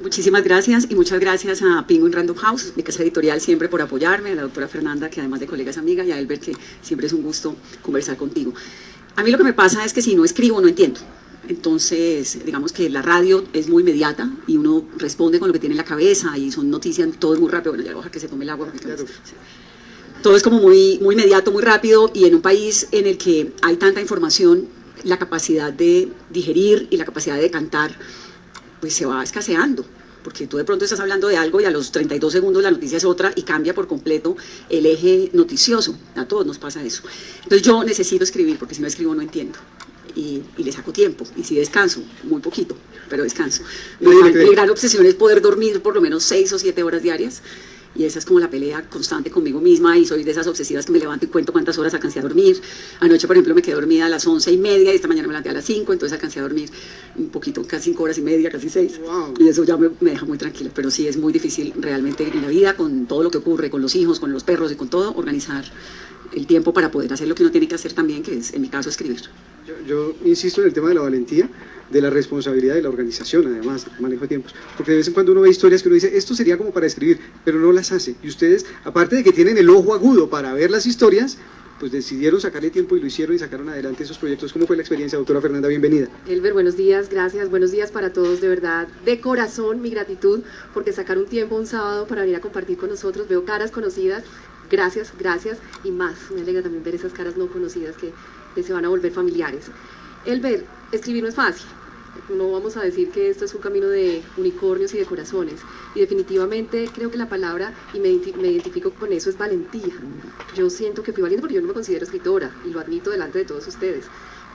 Muchísimas gracias y muchas gracias a Penguin Random House, mi casa editorial, siempre por apoyarme, a la doctora Fernanda, que además de colega es amiga, y a Elber, que siempre es un gusto conversar contigo. A mí lo que me pasa es que si no escribo no entiendo. Entonces, digamos que la radio es muy inmediata y uno responde con lo que tiene en la cabeza y son noticias, todo es muy rápido. Bueno, ya voy a dejar que se tome el agua. Claro. Todo es como muy inmediato, muy rápido, y en un país en el que hay tanta información, la capacidad de digerir y la capacidad de cantar pues se va escaseando, porque tú de pronto estás hablando de algo y a los 32 segundos la noticia es otra y cambia por completo el eje noticioso. A todos nos pasa eso. Entonces yo necesito escribir, porque si no escribo no entiendo. Y le saco tiempo, y si descanso, muy poquito, pero descanso. Mi gran obsesión es poder dormir por lo menos 6 o 7 horas diarias, y esa es como la pelea constante conmigo misma, y soy de esas obsesivas que me levanto y cuento cuántas horas alcancé a dormir. Anoche, por ejemplo, me quedé dormida a las 11:30 y esta mañana me levanté a las 5, entonces alcancé a dormir un poquito, casi 5 horas y media, casi 6, wow. Y eso ya me deja muy tranquila, pero sí es muy difícil realmente en la vida, con todo lo que ocurre, con los hijos, con los perros y con todo, organizar el tiempo para poder hacer lo que uno tiene que hacer también, que es, en mi caso, escribir. Yo insisto en el tema de la valentía, de la responsabilidad de la organización, además, manejo de tiempos, porque de vez en cuando uno ve historias que uno dice, esto sería como para escribir, pero no las hace, y ustedes, aparte de que tienen el ojo agudo para ver las historias, pues decidieron sacarle tiempo y lo hicieron y sacaron adelante esos proyectos. ¿Cómo fue la experiencia, doctora Fernanda? Bienvenida. Elber, buenos días, gracias, buenos días para todos, de verdad, de corazón, mi gratitud, porque sacar un tiempo un sábado para venir a compartir con nosotros, veo caras conocidas, gracias, gracias, y más, me alegra también ver esas caras no conocidas que se van a volver familiares. Elber, escribir no es fácil, no vamos a decir que esto es un camino de unicornios y de corazones, y definitivamente creo que la palabra, y me identifico con eso, es valentía. Yo siento que fui valiente porque yo no me considero escritora, y lo admito delante de todos ustedes,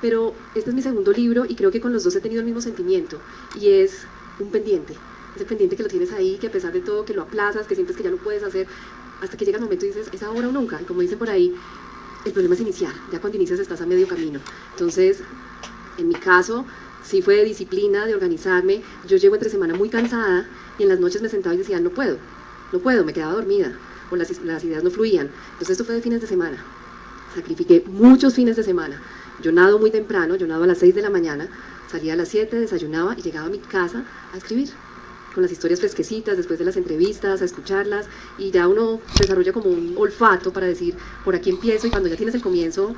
pero este es mi segundo libro y creo que con los dos he tenido el mismo sentimiento, y es un pendiente, ese pendiente que lo tienes ahí, que a pesar de todo, que lo aplazas, que sientes que ya no puedes hacer, hasta que llega el momento y dices, es ahora o nunca, y como dicen por ahí, el problema es iniciar, ya cuando inicias estás a medio camino. Entonces, en mi caso, sí fue de disciplina, de organizarme. Yo llego entre semana muy cansada y en las noches me sentaba y decía, no puedo, me quedaba dormida, o las ideas no fluían. Entonces esto fue de fines de semana, sacrifiqué muchos fines de semana. Yo nado muy temprano, yo nado a las 6 de la mañana, salía a las 7, desayunaba y llegaba a mi casa a escribir, con las historias fresquecitas, después de las entrevistas, a escucharlas, y ya uno desarrolla como un olfato para decir, por aquí empiezo, y cuando ya tienes el comienzo,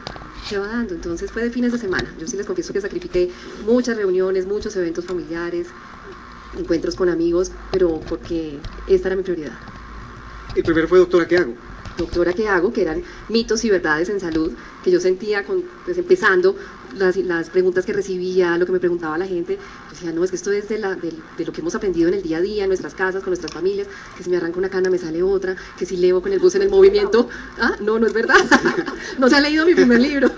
se va dando. Entonces fue de fines de semana. Yo sí les confieso que sacrifiqué muchas reuniones, muchos eventos familiares, encuentros con amigos, pero porque esta era mi prioridad. El primero fue Doctora, ¿qué hago? Doctora, ¿qué hago? Que eran mitos y verdades en salud, que yo sentía, pues empezando, las preguntas que recibía, lo que me preguntaba la gente, yo decía, no, es que esto es de lo que hemos aprendido en el día a día, en nuestras casas, con nuestras familias, que si me arranca una cana me sale otra, que si leo con el bus en el movimiento, no es verdad, no se ha leído mi primer libro.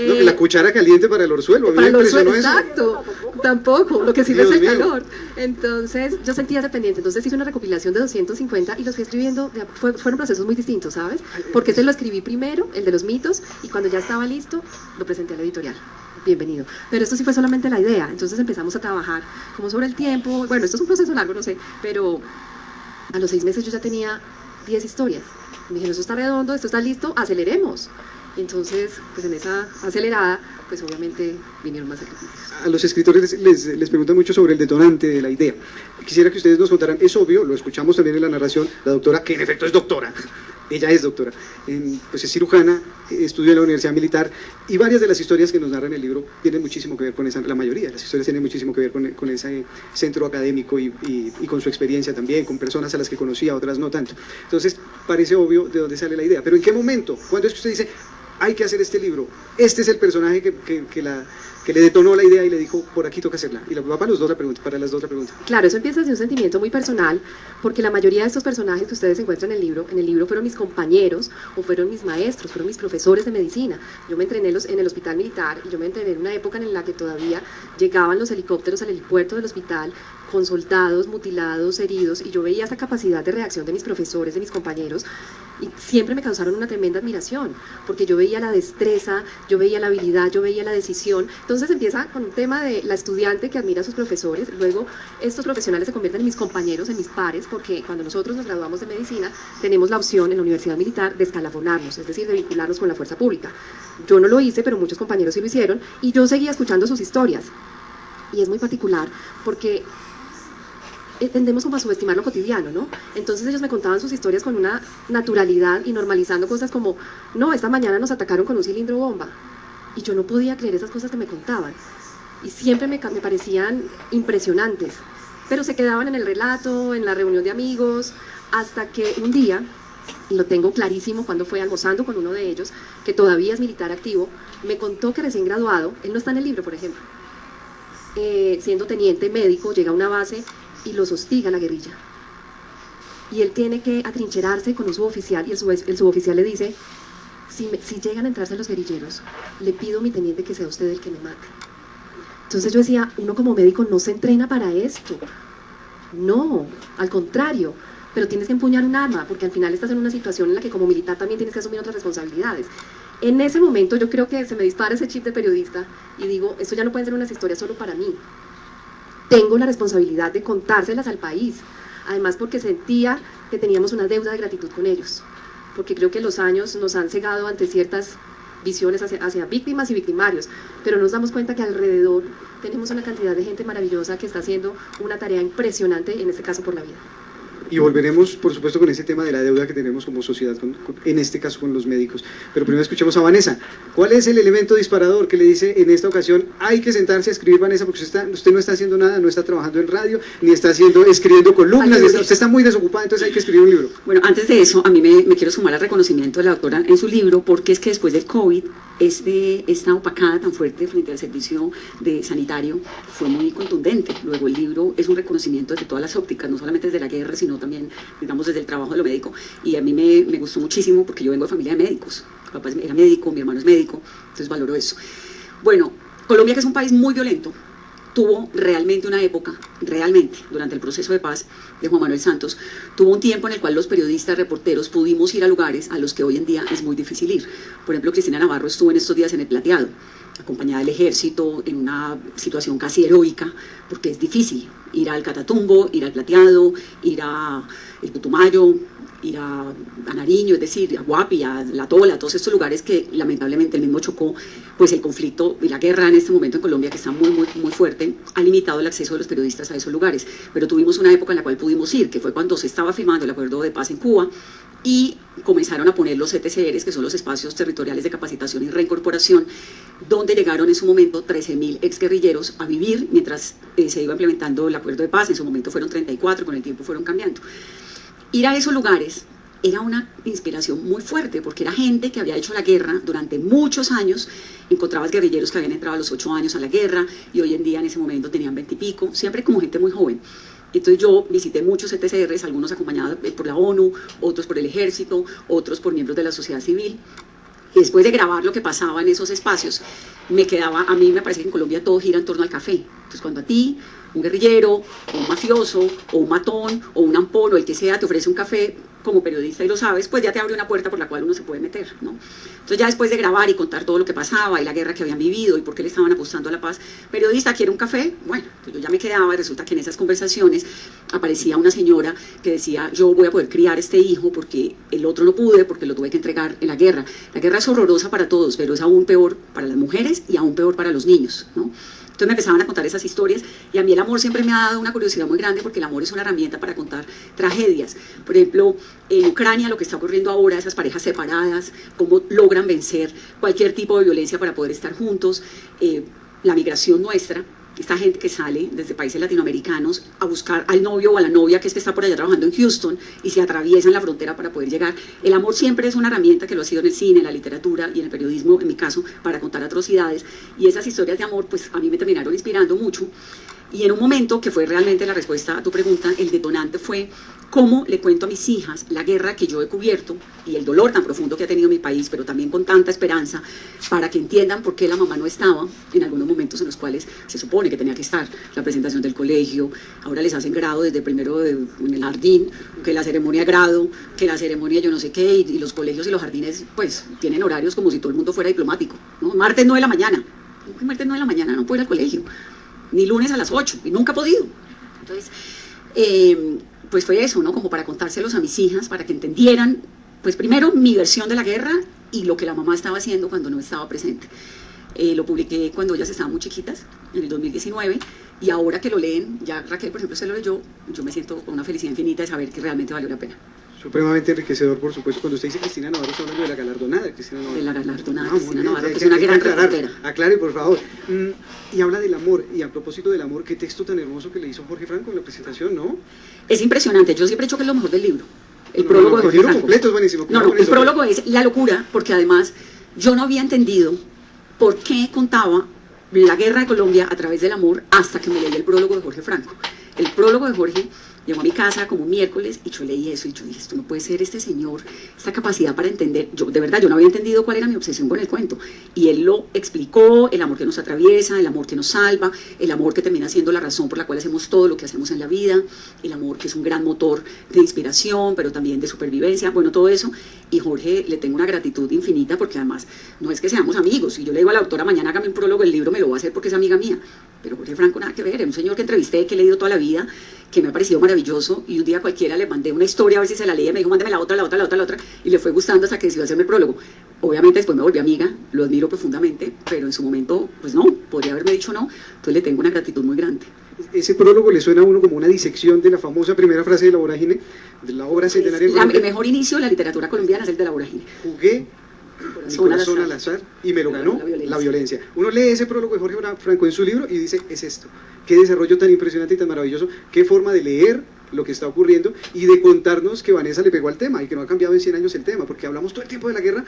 No, la cuchara caliente para el orzuelo, para el orzuelo, exacto, tampoco, lo que sirve es el calor. Entonces yo sentía ese pendiente, entonces hice una recopilación de 250 y los fui escribiendo, fueron procesos muy distintos, ¿sabes? Porque este lo escribí primero, el de los mitos, y cuando ya estaba listo, lo presenté a la editorial. Bienvenido. Pero esto sí fue solamente la idea, entonces empezamos a trabajar como sobre el tiempo, bueno, esto es un proceso largo, no sé, pero a los 6 meses yo ya tenía 10 historias. Me dijeron, eso está redondo, esto está listo, aceleremos. Entonces, pues en esa acelerada, pues obviamente vinieron más sacrificios. A los escritores les preguntan mucho sobre el detonante de la idea. Quisiera que ustedes nos contaran, es obvio, lo escuchamos también en la narración, la doctora, que en efecto es doctora, ella es doctora, pues es cirujana, estudió en la Universidad Militar, y varias de las historias que nos narran en el libro tienen muchísimo que ver con esa, la mayoría de las historias tienen muchísimo que ver con ese centro académico y con su experiencia también, con personas a las que conocía, otras no tanto. Entonces, parece obvio de dónde sale la idea, pero ¿en qué momento? ¿Cuándo es que usted dice, hay que hacer este libro, este es el personaje que le detonó la idea y le dijo, por aquí toca hacerla? Y va para las dos la pregunta. Claro, eso empieza desde un sentimiento muy personal, porque la mayoría de estos personajes que ustedes encuentran en el libro fueron mis compañeros, o fueron mis maestros, fueron mis profesores de medicina. Yo me entrené en el hospital militar, y yo me entrené en una época en la que todavía llegaban los helicópteros al helipuerto del hospital, con soldados mutilados, heridos, y yo veía esa capacidad de reacción de mis profesores, de mis compañeros, y siempre me causaron una tremenda admiración, porque yo veía la destreza, yo veía la habilidad, yo veía la decisión. Entonces empieza con un tema de la estudiante que admira a sus profesores, luego estos profesionales se convierten en mis compañeros, en mis pares, porque cuando nosotros nos graduamos de medicina, tenemos la opción en la Universidad Militar de escalafonarnos, es decir, de vincularnos con la fuerza pública. Yo no lo hice, pero muchos compañeros sí lo hicieron, y yo seguía escuchando sus historias. y es muy particular porque tendemos como a subestimar lo cotidiano, ¿no? Entonces ellos me contaban sus historias con una naturalidad y normalizando cosas como, no, esta mañana nos atacaron con un cilindro bomba, y yo no podía creer esas cosas que me contaban, y siempre me parecían impresionantes, pero se quedaban en el relato, en la reunión de amigos, hasta que un día, y lo tengo clarísimo cuando fue almorzando con uno de ellos, que todavía es militar activo, me contó que recién graduado, él no está en el libro, por ejemplo, siendo teniente médico, llega a una base y los hostiga la guerrilla. Y él tiene que atrincherarse con un suboficial, y el suboficial le dice, si llegan a entrarse los guerrilleros, le pido a mi teniente que sea usted el que me mate. Entonces yo decía, uno como médico no se entrena para esto. No, al contrario, pero tienes que empuñar un arma, porque al final estás en una situación en la que como militar también tienes que asumir otras responsabilidades. En ese momento yo creo que se me dispara ese chip de periodista y digo, esto ya no pueden ser unas historias solo para mí. Tengo la responsabilidad de contárselas al país, además porque sentía que teníamos una deuda de gratitud con ellos, porque creo que los años nos han cegado ante ciertas visiones hacia víctimas y victimarios, pero nos damos cuenta que alrededor tenemos una cantidad de gente maravillosa que está haciendo una tarea impresionante, en este caso por la vida. Y volveremos, por supuesto, con ese tema de la deuda que tenemos como sociedad, en este caso con los médicos. Pero primero escuchemos a Vanessa. ¿Cuál es el elemento disparador que le dice en esta ocasión, hay que sentarse a escribir, Vanessa, porque usted no está haciendo nada, no está trabajando en radio, ni está escribiendo columnas, usted está muy desocupada, entonces hay que escribir un libro? Bueno, antes de eso, a mí me quiero sumar al reconocimiento de la doctora en su libro, porque es que después del COVID, esta opacada tan fuerte frente al servicio sanitario fue muy contundente. Luego el libro es un reconocimiento desde todas las ópticas, no solamente desde la guerra, sino también, digamos, desde el trabajo de lo médico. Y a mí me gustó muchísimo porque yo vengo de familia de médicos. Mi papá era médico, mi hermano es médico, entonces valoro eso. Bueno, Colombia, que es un país muy violento, tuvo realmente una época, durante el proceso de paz de Juan Manuel Santos, tuvo un tiempo en el cual los periodistas, reporteros, pudimos ir a lugares a los que hoy en día es muy difícil ir. Por ejemplo, Cristina Navarro estuvo en estos días en el Plateado, acompañada del ejército, en una situación casi heroica, porque es difícil ir al Catatumbo, ir al Plateado, ir a el Putumayo, ir a Nariño, es decir, a Guapi, a La Tola, todos estos lugares que lamentablemente el mismo Chocó, pues el conflicto y la guerra en este momento en Colombia, que está muy fuerte, ha limitado el acceso de los periodistas a esos lugares. Pero tuvimos una época en la cual pudimos ir, que fue cuando se estaba firmando el acuerdo de paz en Cuba, y comenzaron a poner los ETCRs, que son los espacios territoriales de capacitación y reincorporación, donde llegaron en su momento 13.000 exguerrilleros a vivir mientras se iba implementando el acuerdo de paz. En su momento fueron 34, con el tiempo fueron cambiando. Ir a esos lugares era una inspiración muy fuerte, porque era gente que había hecho la guerra durante muchos años. Encontrabas guerrilleros que habían entrado a los 8 años a la guerra y hoy en día en ese momento tenían 20 y pico, siempre como gente muy joven. Entonces yo visité muchos ETCRs, algunos acompañados por la ONU, otros por el ejército, otros por miembros de la sociedad civil. Y después de grabar lo que pasaba en esos espacios, a mí me parece que en Colombia todo gira en torno al café. Entonces cuando a ti, un guerrillero, o un mafioso, o un matón, o un ampón, o el que sea, te ofrece un café, como periodista y lo sabes, pues ya te abre una puerta por la cual uno se puede meter, ¿no? Entonces ya después de grabar y contar todo lo que pasaba y la guerra que habían vivido y por qué le estaban apostando a la paz, periodista, ¿quiere un café? Bueno, pues yo ya me quedaba y resulta que en esas conversaciones aparecía una señora que decía, yo voy a poder criar este hijo porque el otro no pude, porque lo tuve que entregar en la guerra. La guerra es horrorosa para todos, pero es aún peor para las mujeres y aún peor para los niños, ¿no? Entonces me empezaban a contar esas historias y a mí el amor siempre me ha dado una curiosidad muy grande, porque el amor es una herramienta para contar tragedias. Por ejemplo, en Ucrania lo que está ocurriendo ahora, esas parejas separadas, cómo logran vencer cualquier tipo de violencia para poder estar juntos, la migración nuestra, esta gente que sale desde países latinoamericanos a buscar al novio o a la novia que es que está por allá trabajando en Houston y se atraviesan la frontera para poder llegar. El amor siempre es una herramienta que lo ha sido en el cine, en la literatura y en el periodismo, en mi caso, para contar atrocidades, y esas historias de amor pues a mí me terminaron inspirando mucho. Y en un momento que fue realmente la respuesta a tu pregunta, el detonante fue cómo le cuento a mis hijas la guerra que yo he cubierto y el dolor tan profundo que ha tenido mi país, pero también con tanta esperanza, para que entiendan por qué la mamá no estaba en algunos momentos en los cuales se supone que tenía que estar. La presentación del colegio, ahora les hacen grado desde primero en el jardín, que la ceremonia de grado, que la ceremonia yo no sé qué, y los colegios y los jardines pues tienen horarios como si todo el mundo fuera diplomático, ¿no? Martes 9 de la mañana, martes 9 de la mañana no puedo ir al colegio, ni lunes a las 8, y nunca he podido. Entonces, pues fue eso, ¿no? Como para contárselos a mis hijas, para que entendieran, pues primero mi versión de la guerra y lo que la mamá estaba haciendo cuando no estaba presente. Lo publiqué cuando ellas estaban muy chiquitas, en el 2019, y ahora que lo leen, ya Raquel, por ejemplo, se lo leyó, yo me siento con una felicidad infinita de saber que realmente valió la pena. Supremamente enriquecedor, por supuesto. Cuando usted dice Cristina Navarro, está hablando de la galardonada Cristina Navarro. De la galardonada Ah, Cristina muy bien, Navarro, hay que es una gran aclarar. reportera. Aclare, por favor. Y habla del amor, y a propósito del amor, qué texto tan hermoso que le hizo Jorge Franco en la presentación, ¿no? Es impresionante, yo siempre he dicho que es lo mejor del libro. El No, prólogo no, de el Jorge libro Franco. completo es buenísimo. No, el prólogo es la locura, porque además yo no había entendido por qué contaba la guerra de Colombia a través del amor hasta que me leí el prólogo de Jorge Franco. El prólogo de Jorge llegó a mi casa como un miércoles y yo leí eso y yo dije, esto no puede ser, este señor, esta capacidad para entender. Yo de verdad, yo no había entendido cuál era mi obsesión con el cuento, y él lo explicó: el amor que nos atraviesa, el amor que nos salva, el amor que termina siendo la razón por la cual hacemos todo lo que hacemos en la vida, el amor que es un gran motor de inspiración, pero también de supervivencia, bueno, todo eso. Y Jorge, le tengo una gratitud infinita, porque además no es que seamos amigos, y yo le digo a la autora, mañana hágame un prólogo del libro, me lo va a hacer porque es amiga mía, pero Jorge Franco nada que ver, es un señor que entrevisté, que he leído toda la vida, que me ha parecido maravilloso, y un día cualquiera le mandé una historia a ver si se la leía, me dijo, mándame la otra, y le fue gustando hasta que decidió hacerme el prólogo. Obviamente después me volví amiga, lo admiro profundamente, pero en su momento, pues no, podría haberme dicho no, entonces le tengo una gratitud muy grande. Ese prólogo le suena a uno como una disección de la famosa primera frase de La Vorágine, de la obra centenaria. El mejor inicio de la literatura colombiana es el de La Vorágine. Jugué mi corazón al azar y me lo ganó la violencia. Uno lee ese prólogo de Jorge Franco en su libro y dice, es esto. Qué desarrollo tan impresionante y tan maravilloso, qué forma de leer lo que está ocurriendo y de contarnos que Vanessa le pegó al tema y que no ha cambiado en 100 años el tema, porque hablamos todo el tiempo de la guerra,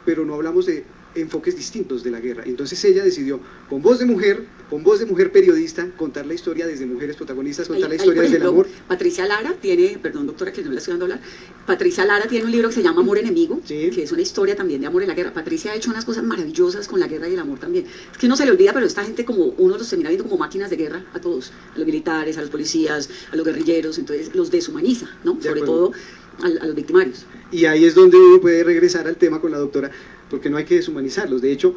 pero no hablamos de enfoques distintos de la guerra. Entonces ella decidió, con voz de mujer periodista, contar la historia desde mujeres protagonistas, contar la historia desde el amor. Patricia Lara tiene, perdón doctora que no la estoy dando a hablar, Patricia Lara tiene un libro que se llama Amor Enemigo, sí, que es una historia también de amor en la guerra. Patricia ha hecho unas cosas maravillosas con la guerra y el amor también. Es que no se le olvida, pero esta gente, como uno los termina viendo como máquinas de guerra a todos, a los militares, a los policías, a los guerrilleros, entonces los deshumaniza, ¿no? Sobre todo a los victimarios. Y ahí es donde uno puede regresar al tema con la doctora, porque no hay que deshumanizarlos. De hecho,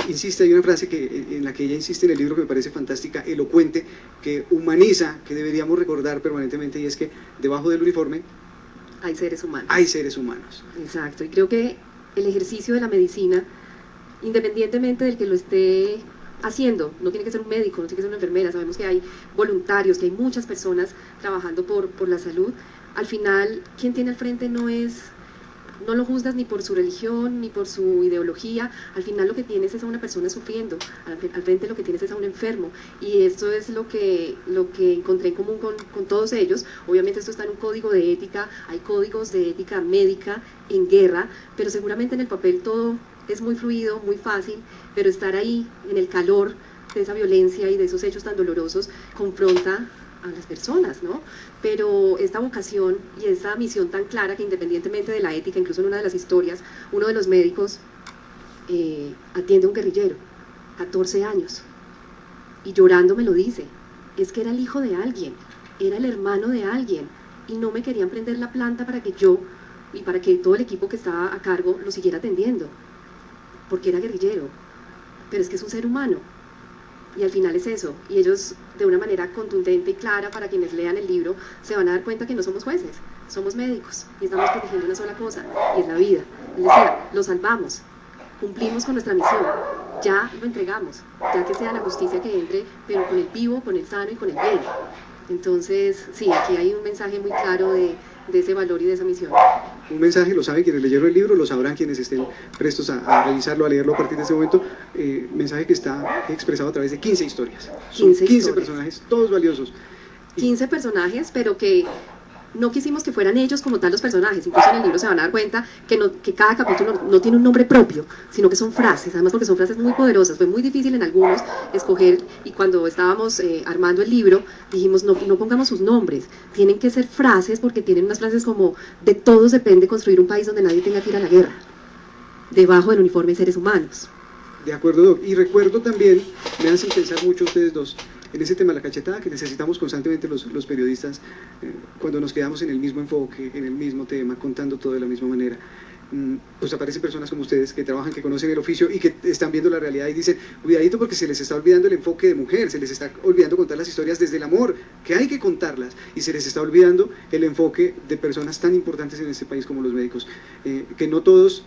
insiste, hay una frase en la que ella insiste en el libro que me parece fantástica, elocuente, que humaniza, que deberíamos recordar permanentemente, y es que debajo del uniforme hay seres humanos. Hay seres humanos. Exacto, y creo que el ejercicio de la medicina, independientemente del que lo esté haciendo, no tiene que ser un médico, no tiene que ser una enfermera, sabemos que hay voluntarios, que hay muchas personas trabajando por la salud. Al final, quien tiene al frente no lo juzgas ni por su religión, ni por su ideología. Al final lo que tienes es a una persona sufriendo, al frente lo que tienes es a un enfermo, y esto es lo que encontré en común con todos ellos. Obviamente esto está en un código de ética, hay códigos de ética médica en guerra, pero seguramente en el papel todo es muy fluido, muy fácil, pero estar ahí en el calor de esa violencia y de esos hechos tan dolorosos confronta a las personas, ¿no? Pero esta vocación y esta misión tan clara, que independientemente de la ética, incluso en una de las historias, uno de los médicos atiende a un guerrillero, 14 años, y llorando me lo dice, es que era el hijo de alguien, era el hermano de alguien, y no me querían prender la planta para que yo, y para que todo el equipo que estaba a cargo lo siguiera atendiendo, porque era guerrillero, pero es que es un ser humano. Y al final es eso, y ellos de una manera contundente y clara, para quienes lean el libro, se van a dar cuenta que no somos jueces, somos médicos, y estamos protegiendo una sola cosa, y es la vida. Es decir, lo salvamos, cumplimos con nuestra misión, ya lo entregamos, ya que sea la justicia que entre, pero con el vivo, con el sano y con el bien. Entonces, sí, aquí hay un mensaje muy claro de ese valor y de esa misión. Un mensaje, lo saben quienes leyeron el libro, lo sabrán quienes estén prestos a revisarlo, a leerlo a partir de este momento. Mensaje que está expresado a través de 15 historias. Son 15 personajes, todos valiosos. 15 personajes, pero que no quisimos que fueran ellos como tal los personajes. Incluso en el libro se van a dar cuenta que cada capítulo no tiene un nombre propio, sino que son frases, además porque son frases muy poderosas. Fue muy difícil en algunos escoger, y cuando estábamos armando el libro dijimos no pongamos sus nombres, tienen que ser frases, porque tienen unas frases como: de todos depende construir un país donde nadie tenga que ir a la guerra, debajo del uniforme de seres humanos. De acuerdo, Doc. Y recuerdo también, me hacen pensar mucho ustedes dos, en ese tema de la cachetada que necesitamos constantemente los periodistas, cuando nos quedamos en el mismo enfoque, en el mismo tema, contando todo de la misma manera. Pues aparecen personas como ustedes que trabajan, que conocen el oficio y que están viendo la realidad y dicen: cuidadito, porque se les está olvidando el enfoque de mujer, se les está olvidando contar las historias desde el amor, que hay que contarlas, y se les está olvidando el enfoque de personas tan importantes en este país como los médicos, que no todos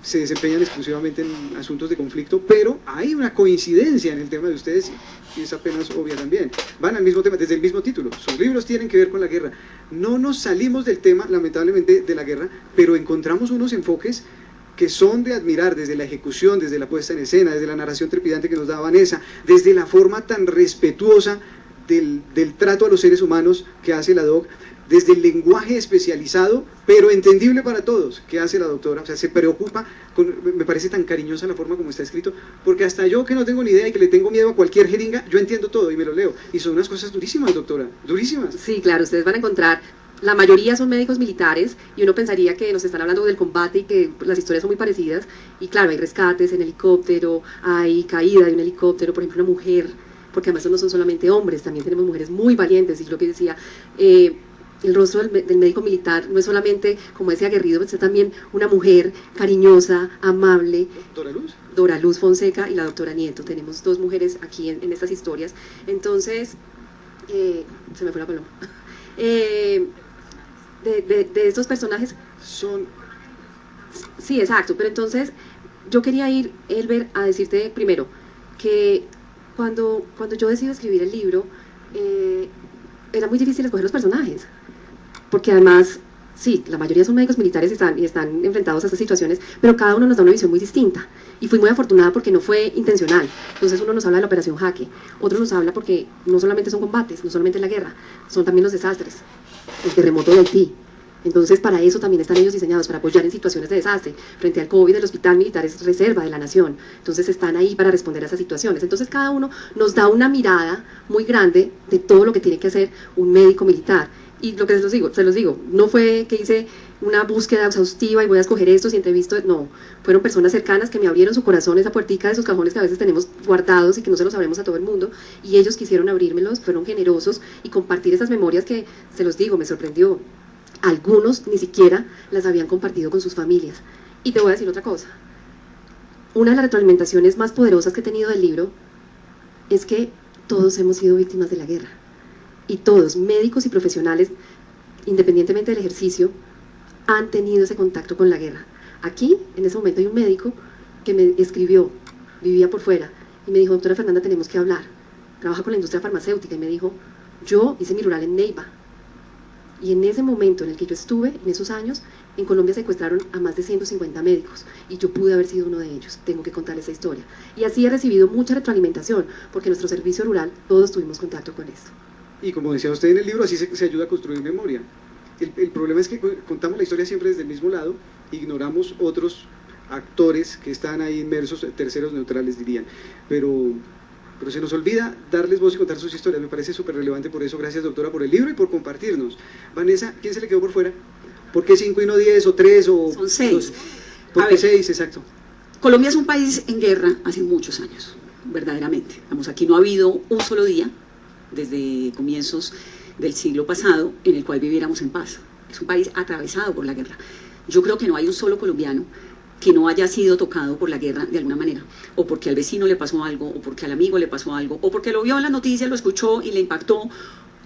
se desempeñan exclusivamente en asuntos de conflicto, pero hay una coincidencia en el tema de ustedes y es apenas obvia también. Van al mismo tema, desde el mismo título. Sus libros tienen que ver con la guerra. No nos salimos del tema, lamentablemente, de la guerra, pero encontramos unos enfoques que son de admirar, desde la ejecución, desde la puesta en escena, desde la narración trepidante que nos da Vanessa, desde la forma tan respetuosa del trato a los seres humanos que hace la doc, desde el lenguaje especializado, pero entendible para todos, que hace la doctora. O sea, se preocupa, me parece tan cariñosa la forma como está escrito, porque hasta yo que no tengo ni idea y que le tengo miedo a cualquier jeringa, yo entiendo todo y me lo leo. Y son unas cosas durísimas, doctora, durísimas. Sí, claro, ustedes van a encontrar, la mayoría son médicos militares y uno pensaría que nos están hablando del combate y que las historias son muy parecidas. Y claro, hay rescates en helicóptero, hay caída de un helicóptero, por ejemplo, una mujer, porque además no son solamente hombres, también tenemos mujeres muy valientes, y lo que decía, el rostro del médico militar no es solamente como ese aguerrido, es también una mujer cariñosa, amable. ¿Dora Luz? Dora Luz Fonseca y la doctora Nieto. Tenemos dos mujeres aquí en estas historias. Entonces, se me fue la paloma. De estos personajes son... Sí, exacto, pero entonces yo quería ir, Elber, a decirte primero que cuando yo decidí escribir el libro, era muy difícil escoger los personajes, porque además, sí, la mayoría son médicos militares y están enfrentados a estas situaciones, pero cada uno nos da una visión muy distinta, y fui muy afortunada porque no fue intencional. Entonces uno nos habla de la operación Jaque, otro nos habla porque no solamente son combates, no solamente la guerra, son también los desastres, el terremoto de Haití. Entonces para eso también están ellos diseñados, para apoyar en situaciones de desastre. Frente al COVID, el hospital militar es reserva de la nación, entonces están ahí para responder a esas situaciones. Entonces cada uno nos da una mirada muy grande de todo lo que tiene que hacer un médico militar. Y lo que se los digo, no fue que hice una búsqueda exhaustiva y voy a escoger estos y entrevisto, no, fueron personas cercanas que me abrieron su corazón, esa puertica de esos cajones que a veces tenemos guardados y que no se los abrimos a todo el mundo, y ellos quisieron abrírmelos, fueron generosos y compartir esas memorias que, se los digo, me sorprendió. Algunos ni siquiera las habían compartido con sus familias. Y te voy a decir otra cosa, una de las retroalimentaciones más poderosas que he tenido del libro es que todos hemos sido víctimas de la guerra, y todos, médicos y profesionales, independientemente del ejercicio, han tenido ese contacto con la guerra. Aquí, en ese momento, hay un médico que me escribió, vivía por fuera, y me dijo: doctora Fernanda, tenemos que hablar, trabaja con la industria farmacéutica, y me dijo: yo hice mi rural en Neiva, y en ese momento en el que yo estuve, en esos años, en Colombia secuestraron a más de 150 médicos, y yo pude haber sido uno de ellos, tengo que contar esa historia. Y así he recibido mucha retroalimentación, porque en nuestro servicio rural todos tuvimos contacto con esto. Y como decía usted en el libro, así se ayuda a construir memoria. El problema es que contamos la historia siempre desde el mismo lado, ignoramos otros actores que están ahí inmersos, terceros neutrales dirían, pero se nos olvida darles voz y contar sus historias. Me parece súper relevante, por eso gracias, doctora, por el libro y por compartirnos. Vanessa, ¿quién se le quedó por fuera? ¿Por qué 5 y no 10 o 3 o...? Son 6. ¿Por qué 6? Exacto. Colombia es un país en guerra hace muchos años, verdaderamente. Vamos, aquí no ha habido un solo día desde comienzos del siglo pasado en el cual viviéramos en paz. Es un país atravesado por la guerra. Yo creo que no hay un solo colombiano que no haya sido tocado por la guerra de alguna manera, o porque al vecino le pasó algo, o porque al amigo le pasó algo, o porque lo vio en las noticias, lo escuchó y le impactó.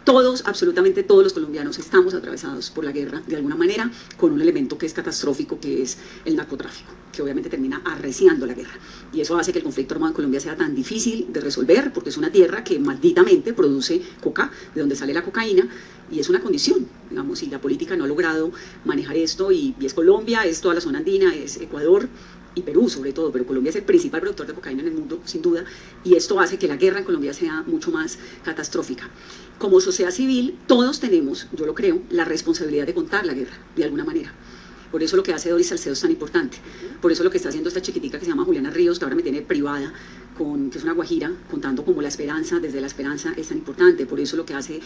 Todos, absolutamente todos los colombianos estamos atravesados por la guerra de alguna manera, con un elemento que es catastrófico, que es el narcotráfico, que obviamente termina arreciando la guerra. Y eso hace que el conflicto armado en Colombia sea tan difícil de resolver, porque es una tierra que malditamente produce coca, de donde sale la cocaína, y es una condición, digamos, y la política no ha logrado manejar esto, y es Colombia, es toda la zona andina, es Ecuador, y Perú sobre todo, pero Colombia es el principal productor de cocaína en el mundo, sin duda, y esto hace que la guerra en Colombia sea mucho más catastrófica. Como sociedad civil, todos tenemos, yo lo creo, la responsabilidad de contar la guerra, de alguna manera. Por eso lo que hace Doris Salcedo es tan importante, por eso lo que está haciendo esta chiquitica que se llama Juliana Ríos, que ahora me tiene privada, que es una guajira, contando como la esperanza, desde la esperanza es tan importante, por eso lo que hace...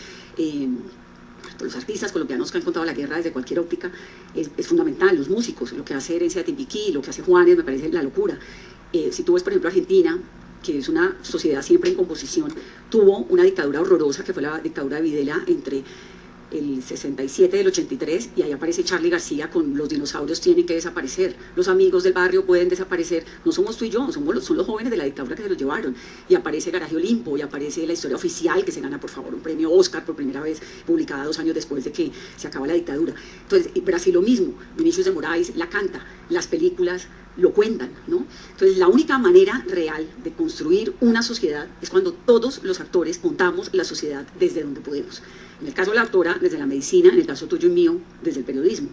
los artistas colombianos que han contado la guerra desde cualquier óptica es fundamental, los músicos, lo que hace Herencia de Timbiquí, lo que hace Juanes, me parece la locura. Si tú ves, por ejemplo, Argentina, que es una sociedad siempre en composición, tuvo una dictadura horrorosa, que fue la dictadura de Videla entre el 67 y el 83, y ahí aparece Charly García con los dinosaurios tienen que desaparecer, los amigos del barrio pueden desaparecer, no somos tú y yo, son los jóvenes de la dictadura que se los llevaron, y aparece Garaje Olimpo, y aparece La historia oficial, que se gana por favor un premio Oscar por primera vez, publicada 2 años después de que se acaba la dictadura. Entonces, Brasil lo mismo, Vinicius de Moraes la canta, las películas lo cuentan, ¿no? Entonces la única manera real de construir una sociedad es cuando todos los actores contamos la sociedad desde donde podemos. En el caso de la autora, desde la medicina, en el caso tuyo y mío, desde el periodismo.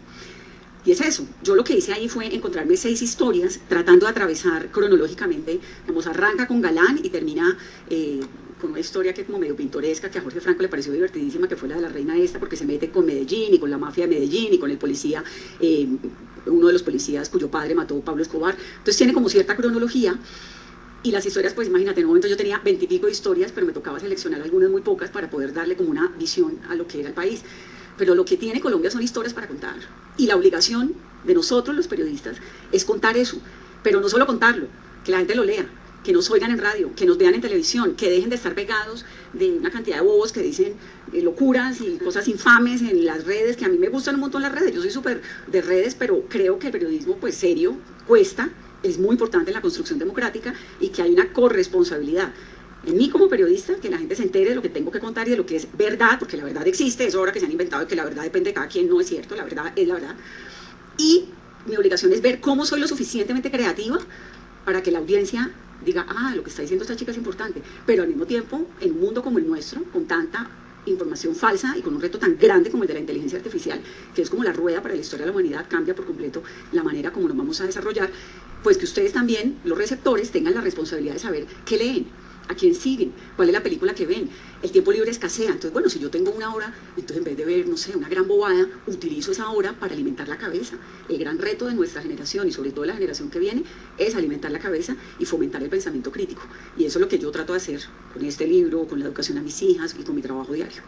Y es eso, yo lo que hice ahí fue encontrarme 6 historias tratando de atravesar cronológicamente, digamos, arranca con Galán y termina con una historia que es como medio pintoresca, que a Jorge Franco le pareció divertidísima, que fue la de la reina esta, porque se mete con Medellín y con la mafia de Medellín y con el policía, uno de los policías cuyo padre mató a Pablo Escobar. Entonces tiene como cierta cronología. Y las historias, pues imagínate, en un momento yo tenía 20 y pico de historias, pero me tocaba seleccionar algunas muy pocas para poder darle como una visión a lo que era el país. Pero lo que tiene Colombia son historias para contar. Y la obligación de nosotros, los periodistas, es contar eso. Pero no solo contarlo, que la gente lo lea, que nos oigan en radio, que nos vean en televisión, que dejen de estar pegados de una cantidad de bobos que dicen locuras y cosas infames en las redes, que a mí me gustan un montón las redes. Yo soy súper de redes, pero creo que el periodismo, pues serio, cuesta, es muy importante en la construcción democrática y que hay una corresponsabilidad en mí como periodista, que la gente se entere de lo que tengo que contar y de lo que es verdad, porque la verdad existe, es hora que se han inventado de que la verdad depende de cada quien, no es cierto, la verdad es la verdad. Y mi obligación es ver cómo soy lo suficientemente creativa para que la audiencia diga, lo que está diciendo esta chica es importante, pero al mismo tiempo, en un mundo como el nuestro, con tanta información falsa y con un reto tan grande como el de la inteligencia artificial, que es como la rueda para la historia de la humanidad, cambia por completo la manera como nos vamos a desarrollar, pues que ustedes también, los receptores, tengan la responsabilidad de saber qué leen, a quién siguen, cuál es la película que ven. El tiempo libre escasea, entonces bueno, si yo tengo una hora, entonces en vez de ver, no sé, una gran bobada, utilizo esa hora para alimentar la cabeza. El gran reto de nuestra generación y sobre todo de la generación que viene es alimentar la cabeza y fomentar el pensamiento crítico, y eso es lo que yo trato de hacer con este libro, con la educación a mis hijas y con mi trabajo diario.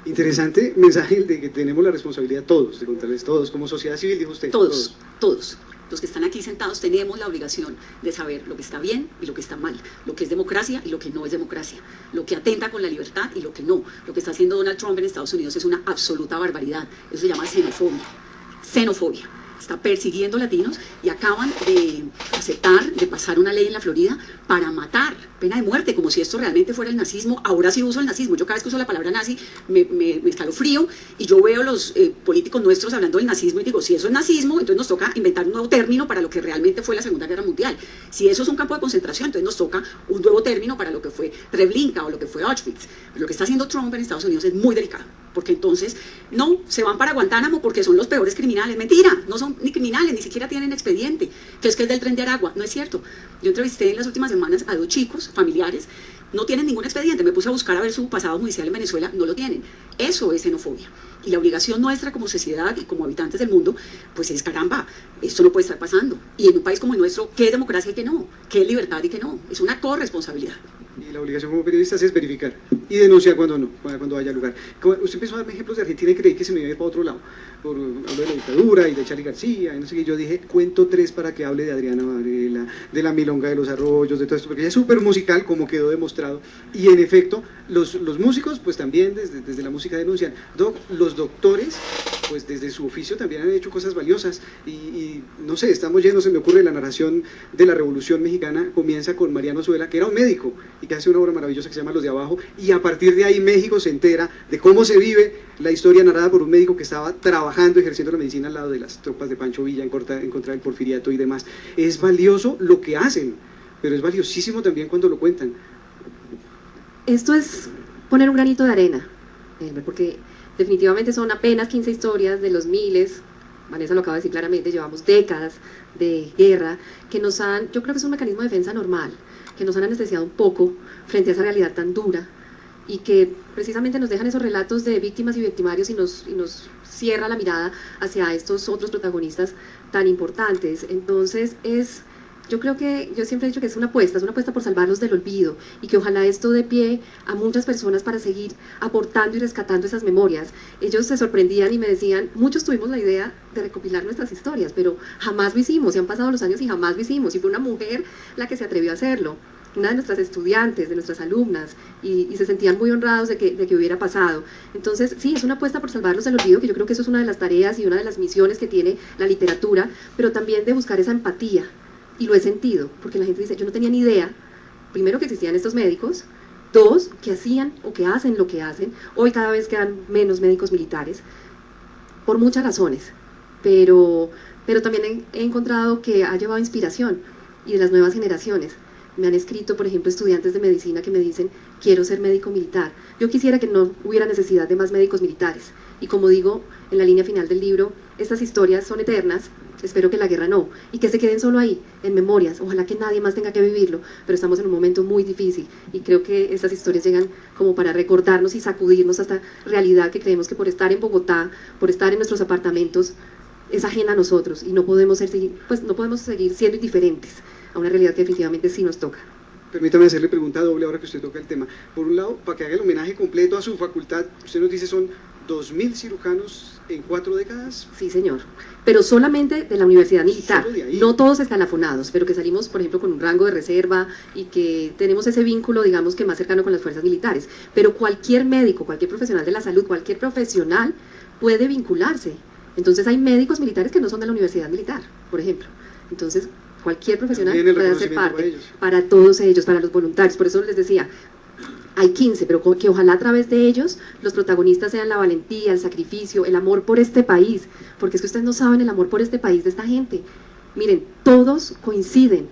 Interesante mensaje el de que tenemos la responsabilidad todos, de contarles todos, como sociedad civil, dijo usted. Todos. Los que están aquí sentados tenemos la obligación de saber lo que está bien y lo que está mal, lo que es democracia y lo que no es democracia, lo que atenta con la libertad y lo que no. Lo que está haciendo Donald Trump en Estados Unidos es una absoluta barbaridad, eso se llama xenofobia. Está persiguiendo latinos y acaban de aceptar, de pasar una ley en la Florida para matar, pena de muerte, como si esto realmente fuera el nazismo. Ahora sí uso el nazismo, yo cada vez que uso la palabra nazi me escalofrío y yo veo los políticos nuestros hablando del nazismo y digo, si eso es nazismo, entonces nos toca inventar un nuevo término para lo que realmente fue la Segunda Guerra Mundial. Si eso es un campo de concentración, entonces nos toca un nuevo término para lo que fue Treblinka o lo que fue Auschwitz. Lo que está haciendo Trump en Estados Unidos es muy delicado, porque entonces no, se van para Guantánamo porque son los peores criminales. Mentira, no son ni criminales, ni siquiera tienen expediente, que es del Tren de Aragua. No es cierto. Yo entrevisté en las últimas semanas a 2 chicos familiares, no tienen ningún expediente, me puse a buscar a ver su pasado judicial en Venezuela, no lo tienen. Eso es xenofobia. Y la obligación nuestra como sociedad y como habitantes del mundo, pues es caramba, esto no puede estar pasando. Y en un país como el nuestro, ¿qué es democracia y qué no? ¿Qué es libertad y qué no? Es una corresponsabilidad. Y la obligación como periodistas es verificar y denunciar cuando no, cuando haya lugar. Usted empezó a darme ejemplos de Argentina y creí que se me iba a ir para otro lado. Habló de la dictadura y de Charly García, y no sé qué. Yo dije, cuento 3 para que hable de Adriana Varela, de la Milonga de los Arroyos, de todo esto, porque ella es súper musical, como quedó demostrado. Y en efecto, los músicos, pues también desde la música denuncian. Los doctores, pues desde su oficio también han hecho cosas valiosas. Y no sé, estamos llenos, se me ocurre, la narración de la Revolución Mexicana comienza con Mariano Zuela, que era un médico y que hace una obra maravillosa que se llama Los de Abajo, y a partir de ahí México se entera de cómo se vive la historia narrada por un médico que estaba trabajando, ejerciendo la medicina al lado de las tropas de Pancho Villa en contra del porfiriato y demás. Es valioso lo que hacen, pero es valiosísimo también cuando lo cuentan. Esto es poner un granito de arena, porque definitivamente son apenas 15 historias de los miles. Vanessa lo acaba de decir claramente, llevamos décadas de guerra que nos han, yo creo que es un mecanismo de defensa normal, que nos han anestesiado un poco frente a esa realidad tan dura y que precisamente nos dejan esos relatos de víctimas y victimarios y nos cierra la mirada hacia estos otros protagonistas tan importantes. Entonces yo creo que, yo siempre he dicho que es una apuesta por salvarlos del olvido y que ojalá esto dé pie a muchas personas para seguir aportando y rescatando esas memorias. Ellos se sorprendían y me decían, muchos tuvimos la idea de recopilar nuestras historias, pero jamás lo hicimos, y han pasado los años y jamás lo hicimos, y fue una mujer la que se atrevió a hacerlo, una de nuestras estudiantes, de nuestras alumnas, y se sentían muy honrados de que hubiera pasado. Entonces, sí, es una apuesta por salvarlos del olvido, que yo creo que eso es una de las tareas y una de las misiones que tiene la literatura, pero también de buscar esa empatía, y lo he sentido, porque la gente dice, yo no tenía ni idea, primero, que existían estos médicos, 2, que hacían o que hacen lo que hacen. Hoy cada vez quedan menos médicos militares, por muchas razones, pero pero también he encontrado que ha llevado inspiración y de las nuevas generaciones. Me han escrito, por ejemplo, estudiantes de medicina que me dicen, quiero ser médico militar. Yo quisiera que no hubiera necesidad de más médicos militares. Y como digo en la línea final del libro, estas historias son eternas, espero que la guerra no, y que se queden solo ahí, en memorias. Ojalá que nadie más tenga que vivirlo, pero estamos en un momento muy difícil y creo que estas historias llegan como para recordarnos y sacudirnos a esta realidad que creemos que por estar en Bogotá, por estar en nuestros apartamentos, es ajena a nosotros y no podemos seguir siendo indiferentes a una realidad que definitivamente sí nos toca. Permítame hacerle pregunta doble ahora que usted toca el tema. Por un lado, para que haga el homenaje completo a su facultad, usted nos dice son 2.000 cirujanos en 4 décadas. Sí, señor, pero solamente de la Universidad Militar, de no todos escalafonados, pero que salimos, por ejemplo, con un rango de reserva y que tenemos ese vínculo, digamos, que más cercano con las fuerzas militares. Pero cualquier médico, cualquier profesional de la salud, cualquier profesional puede vincularse. Entonces hay médicos militares que no son de la Universidad Militar, por ejemplo. Entonces cualquier profesional puede hacer parte, para todos ellos, para los voluntarios. Por eso les decía, hay 15, pero que ojalá a través de ellos los protagonistas sean la valentía, el sacrificio, el amor por este país, porque es que ustedes no saben el amor por este país de esta gente. Miren, todos coinciden.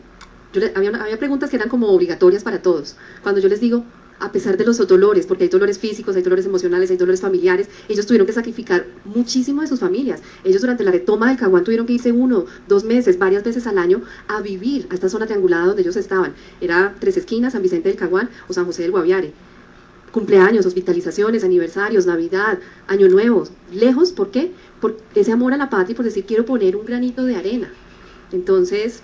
Había preguntas que eran como obligatorias para todos. Cuando yo les digo, a pesar de los dolores, porque hay dolores físicos, hay dolores emocionales, hay dolores familiares, ellos tuvieron que sacrificar muchísimo de sus familias. Ellos durante la retoma del Caguán tuvieron que irse 1, 2 meses, varias veces al año a vivir a esta zona triangulada donde ellos estaban. Era Tres Esquinas, San Vicente del Caguán o San José del Guaviare. Cumpleaños, hospitalizaciones, aniversarios, Navidad, Año Nuevo, lejos, ¿por qué? Por ese amor a la patria y por decir quiero poner un granito de arena. Entonces,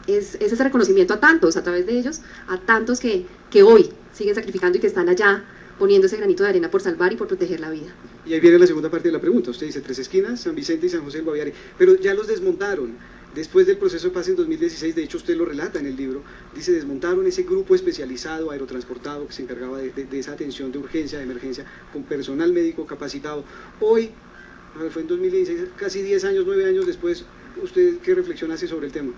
es ese reconocimiento a tantos, a través de ellos, a tantos que hoy siguen sacrificando y que están allá poniendo ese granito de arena por salvar y por proteger la vida. Y ahí viene la segunda parte de la pregunta. Usted dice Tres Esquinas, San Vicente y San José del Guaviare, pero ya los desmontaron. Después del proceso de paz en 2016, de hecho usted lo relata en el libro, dice desmontaron ese grupo especializado, aerotransportado, que se encargaba de esa atención de urgencia, de emergencia, con personal médico capacitado. Hoy, fue en 2016, casi 10 años, 9 años después, ¿usted qué reflexión hace sobre el tema?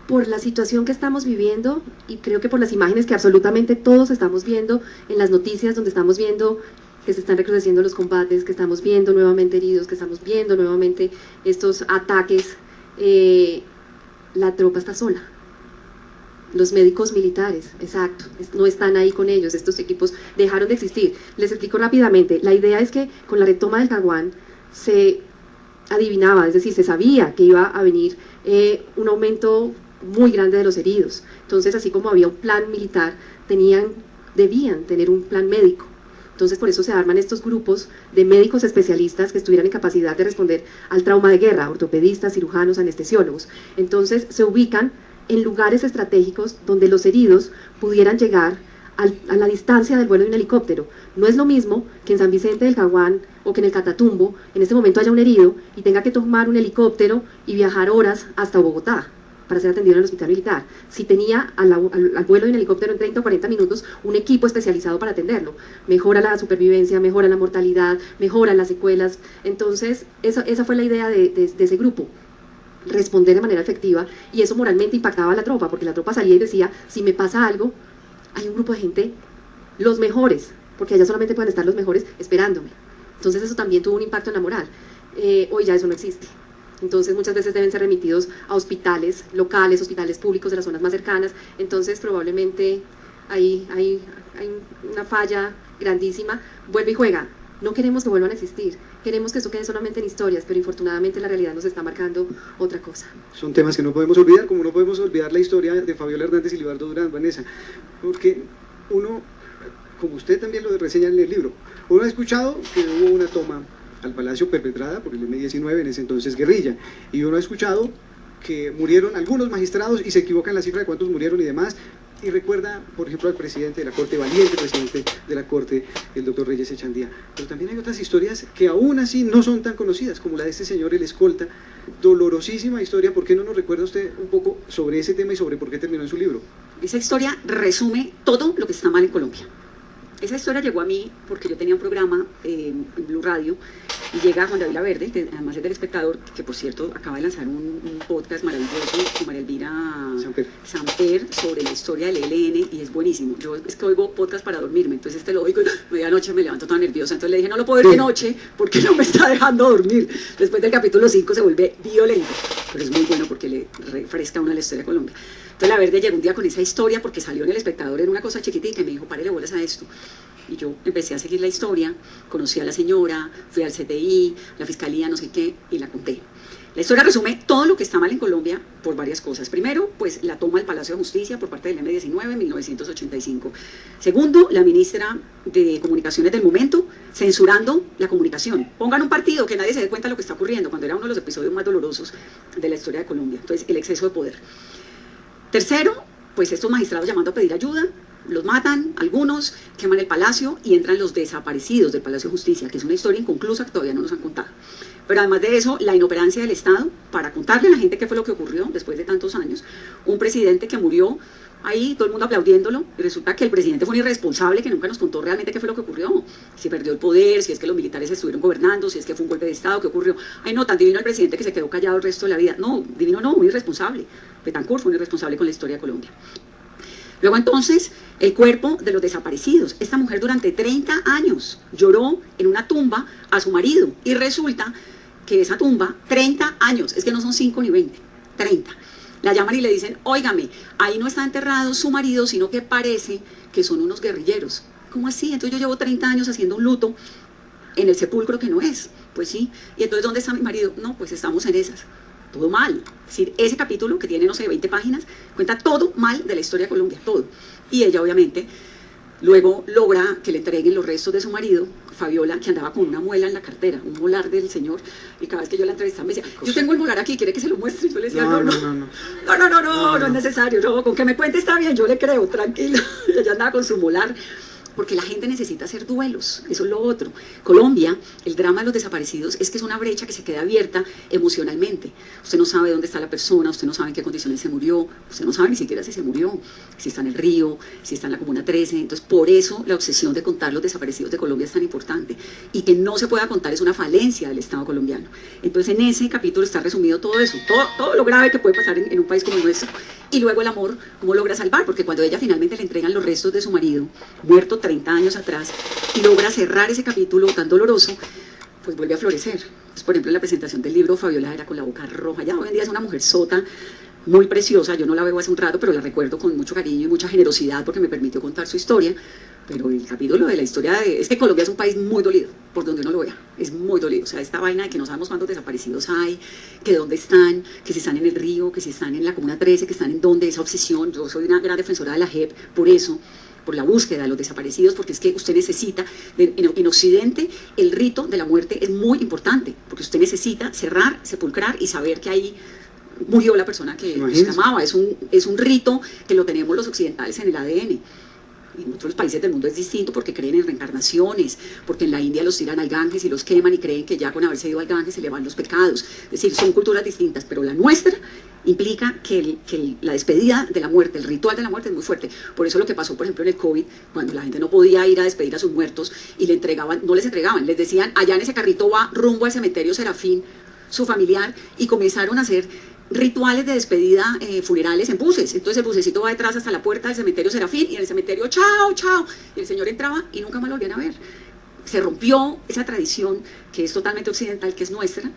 Por la situación que estamos viviendo y creo que por las imágenes que absolutamente todos estamos viendo en las noticias, donde estamos viendo que se están recrudeciendo los combates, que estamos viendo nuevamente heridos, que estamos viendo nuevamente estos ataques, la tropa está sola. Los médicos militares, exacto, no están ahí con ellos, estos equipos dejaron de existir. Les explico rápidamente, la idea es que con la retoma del Caguán se adivinaba, es decir, se sabía que iba a venir un aumento muy grande de los heridos. Entonces, así como había un plan militar, debían tener un plan médico. Entonces, por eso se arman estos grupos de médicos especialistas que estuvieran en capacidad de responder al trauma de guerra, ortopedistas, cirujanos, anestesiólogos. Entonces, se ubican en lugares estratégicos donde los heridos pudieran llegar a la distancia del vuelo de un helicóptero. No es lo mismo que en San Vicente del Caguán o que en el Catatumbo en este momento haya un herido y tenga que tomar un helicóptero y viajar horas hasta Bogotá para ser atendido en el hospital militar. Si tenía al vuelo de un helicóptero en 30 o 40 minutos un equipo especializado para atenderlo, mejora la supervivencia, mejora la mortalidad, mejora las secuelas. Entonces, esa fue la idea de ese grupo, responder de manera efectiva, y eso moralmente impactaba a la tropa, porque la tropa salía y decía, si me pasa algo, hay un grupo de gente, los mejores, porque allá solamente pueden estar los mejores esperándome. Entonces eso también tuvo un impacto en la moral. Hoy ya eso no existe. Entonces muchas veces deben ser remitidos a hospitales locales, hospitales públicos de las zonas más cercanas. Entonces probablemente hay una falla grandísima. Vuelve y juega. No queremos que vuelvan a existir, queremos que eso quede solamente en historias, pero infortunadamente la realidad nos está marcando otra cosa. Son temas que no podemos olvidar, como no podemos olvidar la historia de Fabiola Hernández y Libardo Durán, Vanessa, porque uno, como usted también lo reseña en el libro, uno ha escuchado que hubo una toma al Palacio perpetrada por el M-19, en ese entonces guerrilla, y uno ha escuchado que murieron algunos magistrados y se equivoca en la cifra de cuántos murieron y demás, y recuerda, por ejemplo, al presidente de la Corte, valiente presidente de la Corte, el doctor Reyes Echandía. Pero también hay otras historias que aún así no son tan conocidas, como la de este señor, el escolta, dolorosísima historia. ¿Por qué no nos recuerda usted un poco sobre ese tema y sobre por qué terminó en su libro? Esa historia resume todo lo que está mal en Colombia. Esa historia llegó a mí porque yo tenía un programa en Blue Radio y llega Juan David Laverde, que además es del Espectador, que por cierto acaba de lanzar un podcast maravilloso con María Elvira Samper sobre la historia del ELN, y es buenísimo. Yo es que oigo podcast para dormirme, entonces lo oigo y medianoche me levanto toda nerviosa, entonces le dije, no lo puedo ver de noche porque no me está dejando dormir. Después del capítulo 5 se vuelve violento, pero es muy bueno porque le refresca a uno la historia de Colombia. Entonces Laverde llegó un día con esa historia porque salió en El Espectador en una cosa chiquitita y me dijo, párele bolas a esto. Y yo empecé a seguir la historia, conocí a la señora, fui al CTI, la fiscalía, no sé qué, y la conté. La historia resume todo lo que está mal en Colombia por varias cosas. Primero, pues la toma del Palacio de Justicia por parte del M-19 en 1985. Segundo, la ministra de Comunicaciones del momento censurando la comunicación. Pongan un partido que nadie se dé cuenta de lo que está ocurriendo, cuando era uno de los episodios más dolorosos de la historia de Colombia. Entonces, el exceso de poder. Tercero, pues estos magistrados llamando a pedir ayuda, los matan, algunos queman el palacio y entran los desaparecidos del Palacio de Justicia, que es una historia inconclusa que todavía no nos han contado. Pero además de eso, la inoperancia del Estado para contarle a la gente qué fue lo que ocurrió después de tantos años. Un presidente que murió ahí, todo el mundo aplaudiéndolo, y resulta que el presidente fue un irresponsable que nunca nos contó realmente qué fue lo que ocurrió. Si perdió el poder, si es que los militares estuvieron gobernando, si es que fue un golpe de Estado, qué ocurrió. Ay no, tan divino el presidente que se quedó callado el resto de la vida. No, divino no, un irresponsable. Betancourt fue un irresponsable con la historia de Colombia. Luego entonces, el cuerpo de los desaparecidos. Esta mujer durante 30 años lloró en una tumba a su marido y resulta que esa tumba, 30 años, es que no son 5 ni 20, 30. La llaman y le dicen, óigame, ahí no está enterrado su marido, sino que parece que son unos guerrilleros. ¿Cómo así? Entonces yo llevo 30 años haciendo un luto en el sepulcro que no es. Pues sí. Y entonces, ¿dónde está mi marido? No, pues estamos en esas. Todo mal. Es decir, ese capítulo que tiene, no sé, 20 páginas, cuenta todo mal de la historia de Colombia, todo. Y ella, obviamente, luego logra que le entreguen los restos de su marido, Fabiola, que andaba con una muela en la cartera, un molar del señor, y cada vez que yo la entrevistaba me decía, yo tengo el molar aquí, ¿quiere que se lo muestre? Y yo le decía, no es necesario, no, con que me cuente está bien, yo le creo, tranquilo. Y ella andaba con su molar, porque la gente necesita hacer duelos, eso es lo otro. Colombia, el drama de los desaparecidos es que es una brecha que se queda abierta emocionalmente. Usted no sabe dónde está la persona, usted no sabe en qué condiciones se murió, usted no sabe ni siquiera si se murió, si está en el río, si está en la Comuna 13. Entonces, por eso la obsesión de contar los desaparecidos de Colombia es tan importante. Y que no se pueda contar es una falencia del Estado colombiano. Entonces, en ese capítulo está resumido todo eso, todo lo grave que puede pasar en un país como el nuestro. Y luego el amor, cómo logra salvar, porque cuando ella finalmente le entregan los restos de su marido, muerto 30 años atrás, y logra cerrar ese capítulo tan doloroso, pues vuelve a florecer. Entonces, por ejemplo, en la presentación del libro, Fabiola era con la boca roja, ya hoy en día es una mujer sota, muy preciosa, yo no la veo hace un rato, pero la recuerdo con mucho cariño y mucha generosidad porque me permitió contar su historia. Pero el capítulo de la historia es que Colombia es un país muy dolido, por donde uno lo vea, es muy dolido. O sea, esta vaina de que no sabemos cuántos desaparecidos hay, que dónde están, que si están en el río, que si están en la Comuna 13, que están en dónde, esa obsesión. Yo soy una gran defensora de la JEP por eso, por la búsqueda de los desaparecidos, porque es que usted necesita, en Occidente, el rito de la muerte es muy importante, porque usted necesita cerrar, sepulcrar y saber que ahí murió la persona que usted amaba. Es un rito que lo tenemos los occidentales en el ADN. En otros países del mundo es distinto porque creen en reencarnaciones, porque en la India los tiran al Ganges y los queman y creen que ya con haberse ido al Ganges se le van los pecados. Es decir, son culturas distintas, pero la nuestra implica que la despedida de la muerte, el ritual de la muerte es muy fuerte. Por eso lo que pasó, por ejemplo, en el COVID, cuando la gente no podía ir a despedir a sus muertos y le entregaban, no les entregaban, les decían, allá en ese carrito va rumbo al cementerio Serafín, su familiar, y comenzaron a hacer rituales de despedida funerales en buses. Entonces el bucecito va detrás hasta la puerta del cementerio Serafín y en el cementerio chao, chao, y el señor entraba y nunca más lo volvían a ver. Se rompió esa tradición que es totalmente occidental, que es nuestra,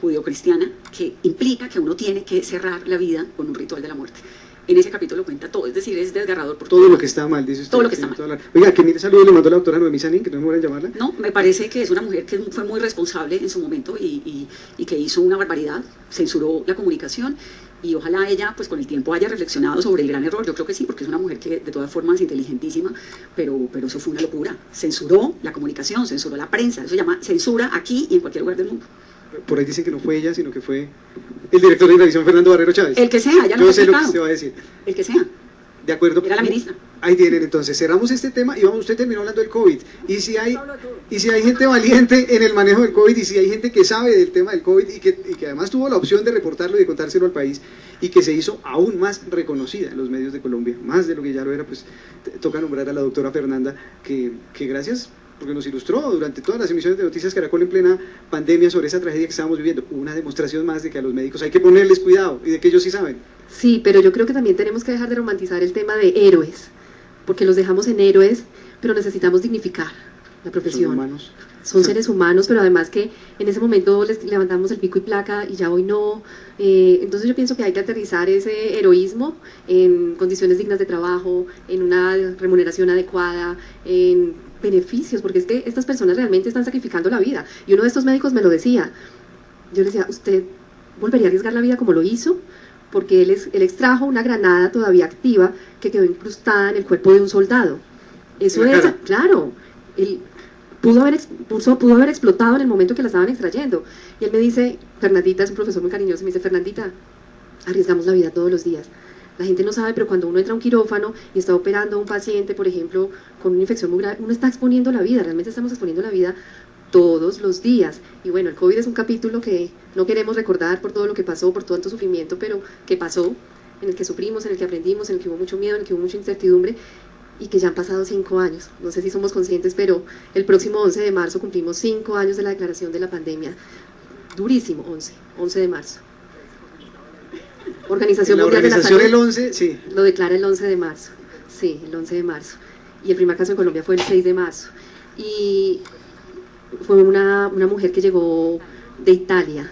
judeocristiana, que implica que uno tiene que cerrar la vida con un ritual de la muerte. En ese capítulo cuenta todo, es decir, es desgarrador por todo lo que está mal, dice usted. Todo lo que está mal. Oiga, que mire, saludos le mandó la doctora Noemí Sanín, que no me voy a llamarla. No, me parece que es una mujer que fue muy responsable en su momento y que hizo una barbaridad, censuró la comunicación y ojalá ella, pues con el tiempo haya reflexionado sobre el gran error. Yo creo que sí, porque es una mujer que de todas formas es inteligentísima, pero eso fue una locura. Censuró la comunicación, censuró la prensa, eso se llama censura aquí y en cualquier lugar del mundo. Por ahí dicen que no fue ella, sino que fue el director de Inravisión, Fernando Barrero Chávez. El que sea, ya lo Yo sé lo que usted va a decir. El que sea. De acuerdo. Era la ministra. Ahí tienen, entonces, cerramos este tema y vamos, usted terminó hablando del COVID. Y si hay gente valiente en el manejo del COVID, y si hay gente que sabe del tema del COVID y que además tuvo la opción de reportarlo y de contárselo al país, y que se hizo aún más reconocida en los medios de Colombia, más de lo que ya lo era, pues toca nombrar a la doctora Fernanda, que gracias porque nos ilustró durante todas las emisiones de Noticias Caracol en plena pandemia sobre esa tragedia que estábamos viviendo. Una demostración más de que a los médicos hay que ponerles cuidado y de que ellos sí saben. Sí, pero yo creo que también tenemos que dejar de romantizar el tema de héroes, porque los dejamos en héroes, pero necesitamos dignificar la profesión. Son humanos. Son seres humanos, pero además que en ese momento les levantamos el pico y placa y ya hoy no. Entonces yo pienso que hay que aterrizar ese heroísmo en condiciones dignas de trabajo, en una remuneración adecuada, en beneficios, porque es que estas personas realmente están sacrificando la vida. Y uno de estos médicos me lo decía. Yo le decía, ¿usted volvería a arriesgar la vida como lo hizo? Porque él extrajo una granada todavía activa que quedó incrustada en el cuerpo de un soldado. Eso es, claro, él pudo haber explotado en el momento que la estaban extrayendo. Y él me dice, Fernandita, es un profesor muy cariñoso, me dice, Fernandita, arriesgamos la vida todos los días. La gente no sabe, pero cuando uno entra a un quirófano y está operando a un paciente, por ejemplo, con una infección muy grave, uno está exponiendo la vida, realmente estamos exponiendo la vida todos los días. Y bueno, el COVID es un capítulo que no queremos recordar por todo lo que pasó, por tanto sufrimiento, pero que pasó, en el que sufrimos, en el que aprendimos, en el que hubo mucho miedo, en el que hubo mucha incertidumbre, y que ya han pasado 5 años. No sé si somos conscientes, pero el próximo 11 de marzo cumplimos 5 años de la declaración de la pandemia. Durísimo, 11 de marzo. Organización Mundial de la Salud el 11, sí. lo declara el 11 de marzo. Sí, el 11 de marzo. Y el primer caso en Colombia fue el 6 de marzo. Y fue una mujer que llegó de Italia.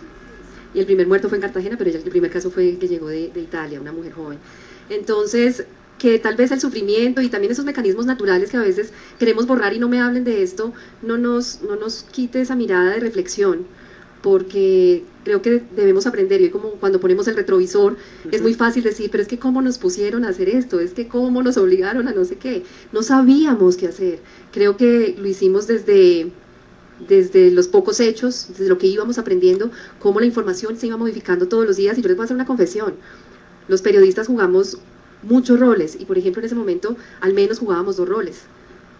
Y el primer muerto fue en Cartagena, pero el primer caso fue que llegó de Italia, una mujer joven. Entonces, que tal vez el sufrimiento y también esos mecanismos naturales que a veces queremos borrar y no me hablen de esto, no nos quite esa mirada de reflexión, porque creo que debemos aprender. Y como cuando ponemos el retrovisor, es muy fácil decir, pero es que cómo nos pusieron a hacer esto, es que cómo nos obligaron a no sé qué, no sabíamos qué hacer. Creo que lo hicimos desde los pocos hechos, desde lo que íbamos aprendiendo, cómo la información se iba modificando todos los días. Y yo les voy a hacer una confesión, los periodistas jugamos muchos roles, y por ejemplo en ese momento al menos jugábamos 2 roles,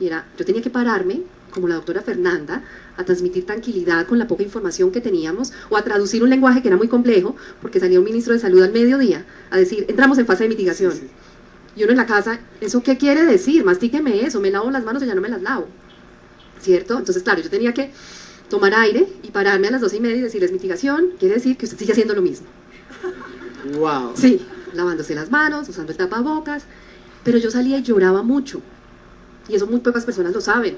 y era, yo tenía que pararme, como la doctora Fernanda, a transmitir tranquilidad con la poca información que teníamos, o a traducir un lenguaje que era muy complejo, porque salía un ministro de salud al mediodía, a decir, entramos en fase de mitigación, sí. Y uno en la casa, ¿eso qué quiere decir? Mastíqueme eso, me lavo las manos o ya no me las lavo, ¿cierto? Entonces claro, yo tenía que tomar aire y pararme a las 12:30 y decirles, mitigación quiere decir que usted sigue haciendo lo mismo. Wow. Sí, lavándose las manos, usando el tapabocas, pero yo salía y lloraba mucho, y eso muy pocas personas lo saben.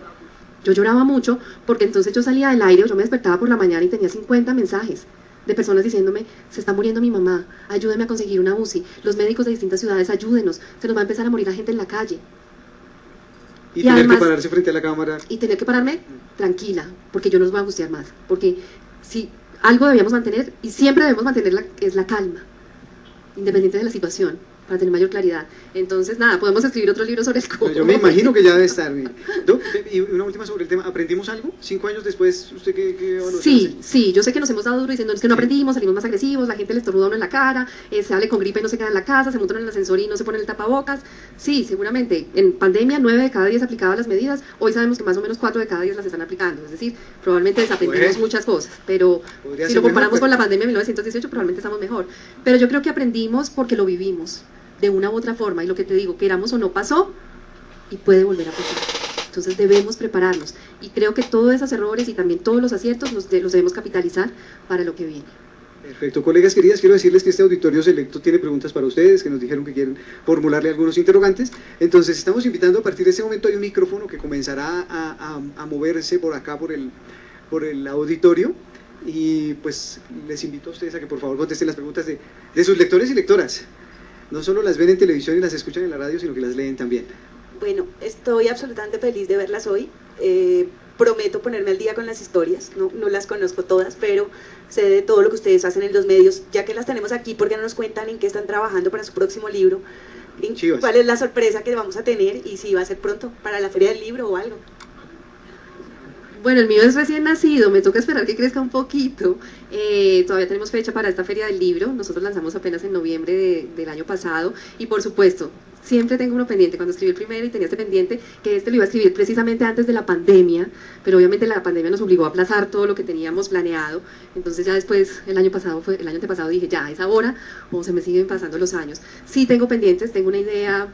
Yo lloraba mucho porque entonces yo salía del aire, yo me despertaba por la mañana y tenía 50 mensajes de personas diciéndome, se está muriendo mi mamá, ayúdeme a conseguir una UCI, los médicos de distintas ciudades, ayúdenos, se nos va a empezar a morir la gente en la calle. Y tener además, que pararse frente a la cámara. Y tener que pararme tranquila, porque yo no los voy a angustiar más, porque si algo debíamos mantener, y siempre debemos mantener, es la calma, independiente de la situación, para tener mayor claridad. Entonces, nada, podemos escribir otro libro sobre el COVID. Yo me imagino que ya debe estar. Doc, y una última sobre el tema, ¿aprendimos algo? 5 años después, ¿usted qué evaluación hace? Sí, yo sé que nos hemos dado duro diciendo, es que no aprendimos, salimos más agresivos, la gente le estornuda a uno en la cara, se sale con gripe y no se queda en la casa, se montan en el ascensor y no se pone el tapabocas. Sí, seguramente, en pandemia 9 de cada 10 aplicaba las medidas, hoy sabemos que más o menos 4 de cada 10 las están aplicando, es decir, probablemente desaprendimos muchas cosas, pero si lo comparamos con la pandemia de 1918, probablemente estamos mejor. Pero yo creo que aprendimos porque lo vivimos de una u otra forma, y lo que te digo, queramos o no, pasó y puede volver a pasar. Entonces debemos prepararnos, y creo que todos esos errores y también todos los aciertos los debemos capitalizar para lo que viene. Perfecto, colegas queridas, quiero decirles que este auditorio selecto tiene preguntas para ustedes, que nos dijeron que quieren formularle algunos interrogantes. Entonces estamos invitando, a partir de este momento hay un micrófono que comenzará a moverse por acá, por el auditorio, y pues les invito a ustedes a que por favor contesten las preguntas de sus lectores y lectoras. No solo las ven en televisión y las escuchan en la radio, sino que las leen también. Bueno, estoy absolutamente feliz de verlas hoy. Prometo ponerme al día con las historias, no las conozco todas, pero sé de todo lo que ustedes hacen en los medios. Ya que las tenemos aquí, ¿por qué no nos cuentan en qué están trabajando para su próximo libro? ¿Cuál es la sorpresa que vamos a tener? Y si va a ser pronto, para la Feria del Libro o algo. Bueno, el mío es recién nacido, me toca esperar que crezca un poquito. Todavía tenemos fecha para esta Feria del Libro, nosotros lanzamos apenas en noviembre del año pasado, y por supuesto, siempre tengo uno pendiente. Cuando escribí el primero y tenía este pendiente, que este lo iba a escribir precisamente antes de la pandemia, pero obviamente la pandemia nos obligó a aplazar todo lo que teníamos planeado. Entonces ya después, el año antepasado dije, ya es ahora, o se me siguen pasando los años. Sí tengo pendientes, tengo una idea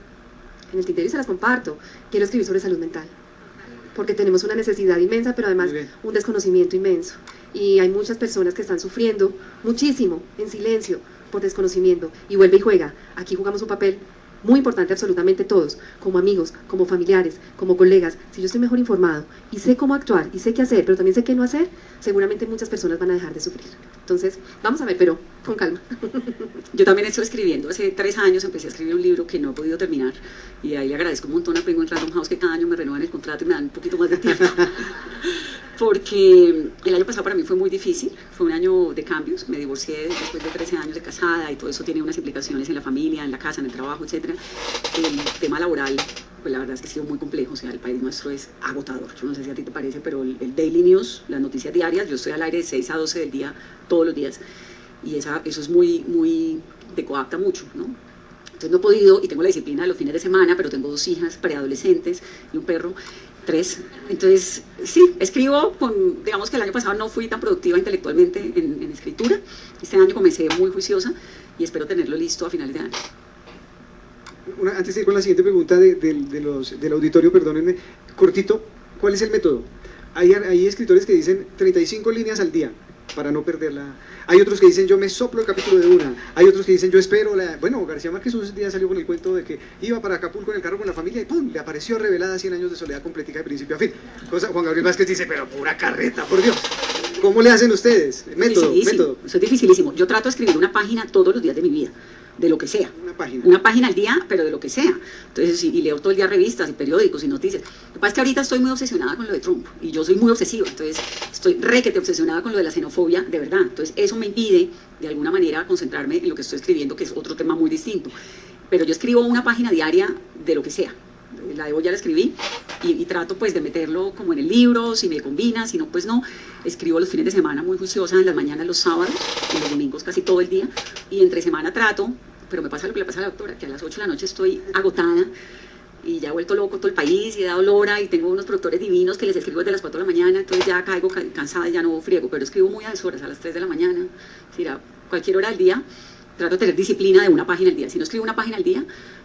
en el tintero y se las comparto. Quiero escribir sobre salud mental. porque tenemos una necesidad inmensa, pero además un desconocimiento inmenso. Y hay muchas personas que están sufriendo muchísimo, en silencio, por desconocimiento, y vuelve y juega. Aquí jugamos un papel muy importante absolutamente todos, como amigos, como familiares, como colegas. Si yo estoy mejor informado y sé cómo actuar y sé qué hacer, pero también sé qué no hacer, seguramente muchas personas van a dejar de sufrir. Entonces, vamos a ver, pero con calma. Yo también estoy escribiendo, hace 3 años empecé a escribir un libro que no he podido terminar, y ahí le agradezco un montón a Penguin Random House que cada año me renuevan el contrato y me dan un poquito más de tiempo. Porque el año pasado para mí fue muy difícil, fue un año de cambios, me divorcié después de 13 años de casada y todo eso tiene unas implicaciones en la familia, en la casa, en el trabajo, etc. El tema laboral, pues la verdad es que ha sido muy complejo, o sea, el país nuestro es agotador, yo no sé si a ti te parece, pero el Daily News, las noticias diarias, yo estoy al aire de 6 a 12 del día, todos los días, y eso es muy, te coapta mucho, ¿no? Entonces no he podido, y tengo la disciplina de los fines de semana, pero tengo 2 hijas preadolescentes y un perro, 3. Entonces, sí, escribo digamos que el año pasado no fui tan productiva intelectualmente en escritura. Este año comencé muy juiciosa y espero tenerlo listo a finales de año. Antes de ir con la siguiente pregunta del auditorio, perdónenme, cortito, ¿cuál es el método? Hay escritores que dicen 35 líneas al día para no perderla. Hay otros que dicen yo me soplo el capítulo de una. Hay otros que dicen yo espero Bueno, García Márquez un día salió con el cuento de que iba para Acapulco en el carro con la familia y ¡pum! Le apareció revelada 100 años de soledad completica de principio a fin. Juan Gabriel Vázquez dice, pero pura carreta, por Dios. ¿Cómo le hacen ustedes? Método. Eso es dificilísimo. Yo trato de escribir una página todos los días de mi vida, de lo que sea. Una página al día, pero de lo que sea. Entonces, y leo todo el día revistas y periódicos y noticias. Lo que pasa es que ahorita estoy muy obsesionada con lo de Trump, y yo soy muy obsesiva, entonces estoy requete obsesionada con lo de la xenofobia, de verdad. Entonces eso me impide, de alguna manera, concentrarme en lo que estoy escribiendo, que es otro tema muy distinto. Pero yo escribo una página diaria de lo que sea. La de hoy ya la escribí, y trato pues de meterlo como en el libro, si me combina, si no, pues no. Escribo los fines de semana muy juiciosa, en las mañanas, los sábados, y los domingos casi todo el día, y entre semana trato, pero me pasa lo que le pasa a la doctora, que a las 8 de la noche estoy agotada, y ya he vuelto loco todo el país, y he dado lora, y tengo unos productores divinos que les escribo desde las 4 de la mañana, entonces ya caigo cansada y ya no friego, pero escribo muy a deshoras, a las 3 de la mañana, es decir, a cualquier hora del día. Trato de tener disciplina de una página al día. Si no escribo una página al día,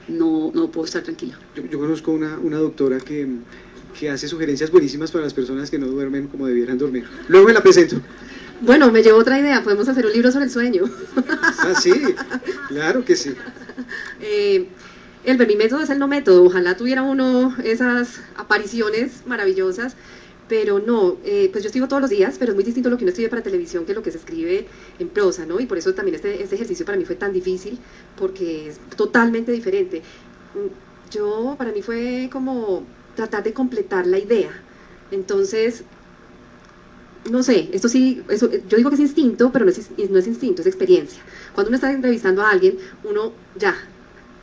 no puedo estar tranquila. Yo conozco una doctora que hace sugerencias buenísimas para las personas que no duermen como debieran dormir. Luego me la presento. Bueno, me llevo otra idea, podemos hacer un libro sobre el sueño. Ah, sí, claro que sí. Mi método es el no método, ojalá tuviera uno esas apariciones maravillosas, pero no, pues yo escribo todos los días, pero es muy distinto lo que uno escribe para televisión que lo que se escribe en prosa, ¿no? Y por eso también este ejercicio para mí fue tan difícil, porque es totalmente diferente. Para mí fue como tratar de completar la idea. Entonces, no sé, yo digo que es instinto, pero no es instinto, es experiencia. Cuando uno está entrevistando a alguien, uno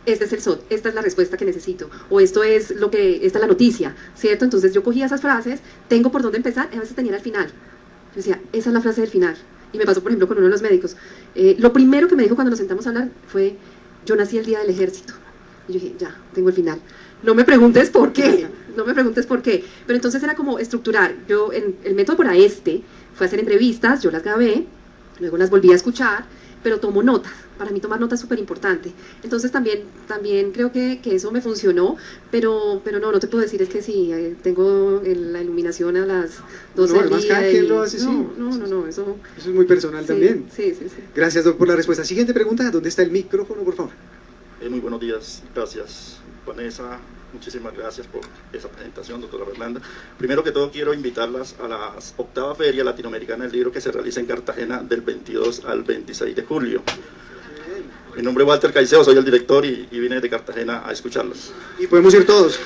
este es el SOT, esta es la respuesta que necesito, o esta es la noticia, ¿cierto? Entonces yo cogía esas frases, tengo por dónde empezar, y a veces tenía al final. Yo decía, esa es la frase del final. Y me pasó, por ejemplo, con uno de los médicos. Lo primero que me dijo cuando nos sentamos a hablar fue, yo nací el día del ejército. Y yo dije, ya, tengo el final. No me preguntes por qué, Pero entonces era como estructurar. El método fue hacer entrevistas, yo las grabé, luego las volví a escuchar, pero tomo notas. Para mí tomar notas es súper importante. Entonces también creo que eso me funcionó, pero no te puedo decir es que sí, tengo la iluminación a las 12 del día. Cada quien lo hace, sí. No, eso es muy personal también. Sí. Gracias, Doc, por la respuesta. Siguiente pregunta, ¿dónde está el micrófono, por favor? Muy buenos días, gracias Vanessa, muchísimas gracias por esa presentación, doctora Fernanda. Primero que todo quiero invitarlas a la 8ª Feria Latinoamericana del Libro que se realiza en Cartagena del 22 al 26 de julio. Mi nombre es Walter Caicedo, soy el director y vine de Cartagena a escucharlos. Y podemos ir todos.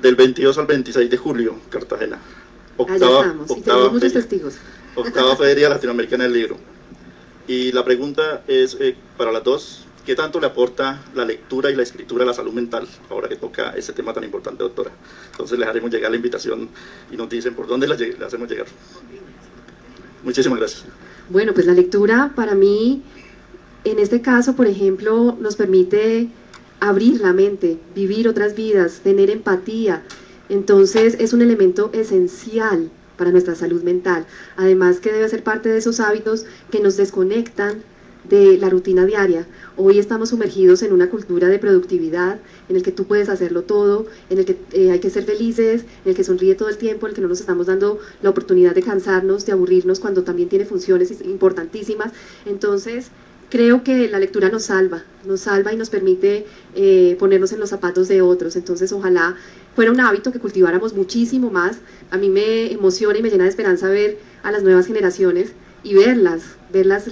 Del 22 al 26 de julio, Cartagena. Allá estamos, y tenemos muchos testigos. 8ª Feria Latinoamericana del Libro. Y la pregunta es para las dos, ¿qué tanto le aporta la lectura y la escritura a la salud mental, ahora que toca ese tema tan importante, doctora? Entonces les haremos llegar la invitación y nos dicen por dónde la hacemos llegar. Muchísimas gracias. Bueno, pues la lectura para mí, en este caso, por ejemplo, nos permite abrir la mente, vivir otras vidas, tener empatía. Entonces es un elemento esencial para nuestra salud mental. Además que debe ser parte de esos hábitos que nos desconectan de la rutina diaria. Hoy estamos sumergidos en una cultura de productividad, en el que tú puedes hacerlo todo, en el que hay que ser felices, en el que sonríe todo el tiempo, en el que no nos estamos dando la oportunidad de cansarnos, de aburrirnos, cuando también tiene funciones importantísimas. Entonces, creo que la lectura nos salva y nos permite ponernos en los zapatos de otros. Entonces, ojalá fuera un hábito que cultiváramos muchísimo más. A mí me emociona y me llena de esperanza ver a las nuevas generaciones y verlas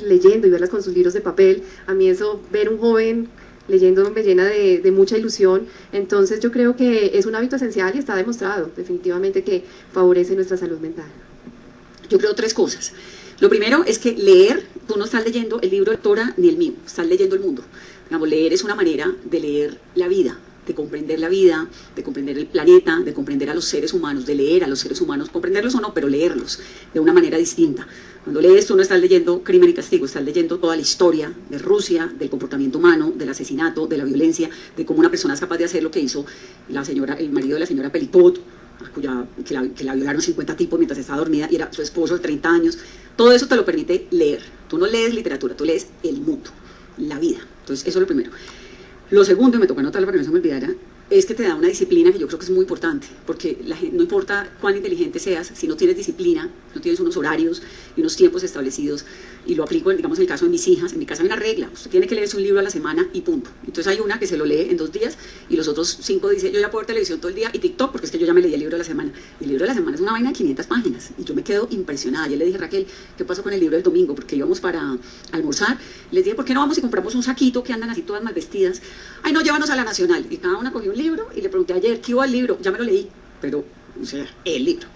leyendo y verlas con sus libros de papel. A mí eso, ver un joven leyendo me llena de mucha ilusión. Entonces yo creo que es un hábito esencial y está demostrado definitivamente que favorece nuestra salud mental. Yo creo 3 cosas. Lo primero es que leer, tú no estás leyendo el libro de Tora ni el mío, estás leyendo el mundo. Digamos, leer es una manera de leer la vida, de comprender la vida, de comprender el planeta, de comprender a los seres humanos, de leer a los seres humanos, comprenderlos o no, pero leerlos de una manera distinta. Cuando lees, tú no estás leyendo Crimen y Castigo, estás leyendo toda la historia de Rusia, del comportamiento humano, del asesinato, de la violencia, de cómo una persona es capaz de hacer lo que hizo el marido de la señora Pelipot, que la violaron 50 tipos mientras estaba dormida y era su esposo de 30 años. Todo eso te lo permite leer. Tú no lees literatura, tú lees el mundo, la vida. Entonces, eso es lo primero. Lo segundo, y me tocó anotarlo para que no se me olvidara, es que te da una disciplina que yo creo que es muy importante, porque la gente, no importa cuán inteligente seas, si no tienes disciplina, no tienes unos horarios y unos tiempos establecidos, y lo aplico, digamos, en el caso de mis hijas. En mi casa hay una regla: usted tiene que leerse un libro a la semana y punto. Entonces hay una que se lo lee en 2 días y los otros 5 dice, yo ya puedo ver televisión todo el día y TikTok, porque es que yo ya me leí el libro de la semana. Y el libro de la semana es una vaina de 500 páginas y yo me quedo impresionada. Ayer le dije a Raquel, ¿qué pasó con el libro del domingo? Porque íbamos para almorzar, les dije, ¿por qué no vamos y compramos un saquito que andan así todas mal vestidas? Ay, no, llévanos a la Nacional. Y cada una cogió un libro y le pregunté ayer, ¿qué iba al libro? Ya me lo leí, pero, o sea, el libro.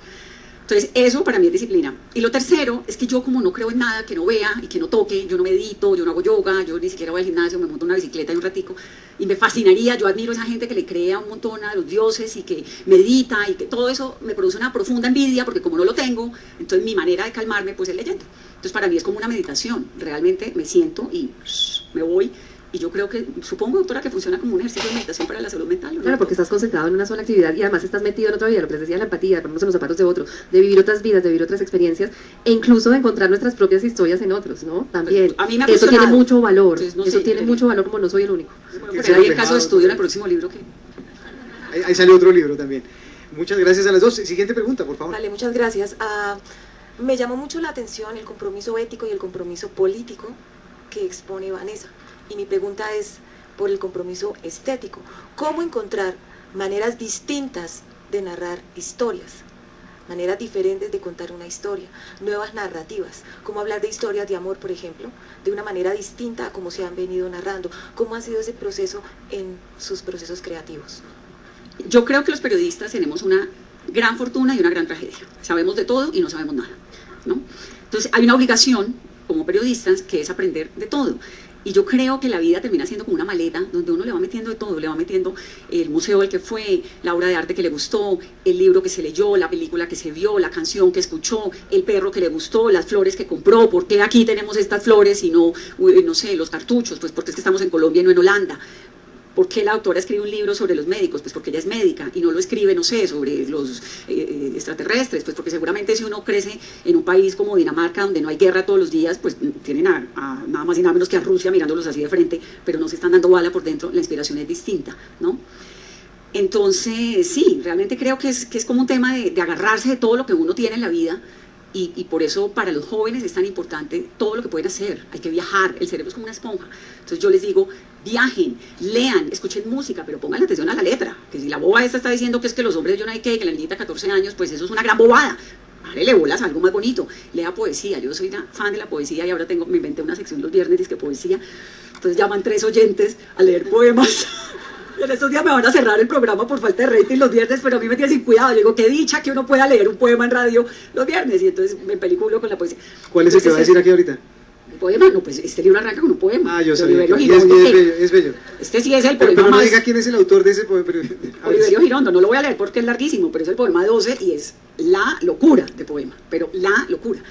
Entonces, eso para mí es disciplina. Y lo tercero es que yo, como no creo en nada que no vea y que no toque, yo no medito, yo no hago yoga, yo ni siquiera voy al gimnasio, me monto una bicicleta y un ratico, y me fascinaría. Yo admiro a esa gente que le crea un montón a los dioses y que medita, y que todo eso me produce una profunda envidia, porque como no lo tengo, entonces mi manera de calmarme pues es leyendo. Entonces para mí es como una meditación. Realmente me siento y me voy. Y yo creo que, supongo, doctora, que funciona como un ejercicio de meditación para la salud mental, ¿no? Claro, porque estás concentrado en una sola actividad y además estás metido en otra vida, lo que les decía, la empatía, de ponernos en los zapatos de otro, de vivir otras vidas, de vivir otras experiencias, e incluso de encontrar nuestras propias historias en otros, ¿no? También. A mí me ha eso tiene funcionado. mucho valor, Entonces, no eso sé, tiene mucho valor, como no soy el único. Bueno, pues ahí el caso de estudio en el próximo libro que... Ahí sale otro libro también. Muchas gracias a las dos. Siguiente pregunta, por favor. Vale, muchas gracias. Me llamó mucho la atención el compromiso ético y el compromiso político que expone Vanessa. Y mi pregunta es por el compromiso estético. ¿Cómo encontrar maneras distintas de narrar historias? Maneras diferentes de contar una historia, nuevas narrativas. ¿Cómo hablar de historias de amor, por ejemplo, de una manera distinta a cómo se han venido narrando? ¿Cómo ha sido ese proceso en sus procesos creativos? Yo creo que los periodistas tenemos una gran fortuna y una gran tragedia. Sabemos de todo y no sabemos nada, ¿no? Entonces hay una obligación como periodistas que es aprender de todo. Y yo creo que la vida termina siendo como una maleta donde uno le va metiendo de todo, le va metiendo el museo al que fue, la obra de arte que le gustó, el libro que se leyó, la película que se vio, la canción que escuchó, el perro que le gustó, las flores que compró. ¿Por qué aquí tenemos estas flores y no, no sé, los cartuchos? Pues porque es que estamos en Colombia y no en Holanda. ¿Por qué la autora escribe un libro sobre los médicos? Pues porque ella es médica y no lo escribe, no sé, sobre los extraterrestres. Pues porque seguramente si uno crece en un país como Dinamarca, donde no hay guerra todos los días, pues tienen a nada más y nada menos que a Rusia mirándolos así de frente, pero no se están dando bala por dentro, la inspiración es distinta, ¿no? Entonces, sí, realmente creo que es como un tema de agarrarse de todo lo que uno tiene en la vida. Y por eso para los jóvenes es tan importante todo lo que pueden hacer. Hay que viajar, el cerebro es como una esponja. Entonces yo les digo, viajen, lean, escuchen música, pero pongan atención a la letra. Que si la boba esta está diciendo que es que los hombres yo no hay que la niñita de 14 años, pues eso es una gran bobada. Párele bolas a algo más bonito. Lea poesía, yo soy una fan de la poesía y ahora me inventé una sección los viernes, que poesía. Entonces llaman 3 oyentes a leer poemas. En estos días me van a cerrar el programa por falta de rating los viernes, pero a mí me tiene sin cuidado. Yo digo, qué dicha que uno pueda leer un poema en radio los viernes, y entonces me peliculo con la poesía. ¿Cuál es el que va a decir aquí ahorita? ¿Un poema? No, pues este libro arranca con un poema. Ah, yo de sabía. Oliverio Y es Girondo, bello, es bello. Este sí es el Pero poema no más... diga quién es el autor de ese poema. Oliverio Girondo, no lo voy a leer porque es larguísimo, pero es el poema 12 y es la locura de poema, pero la locura.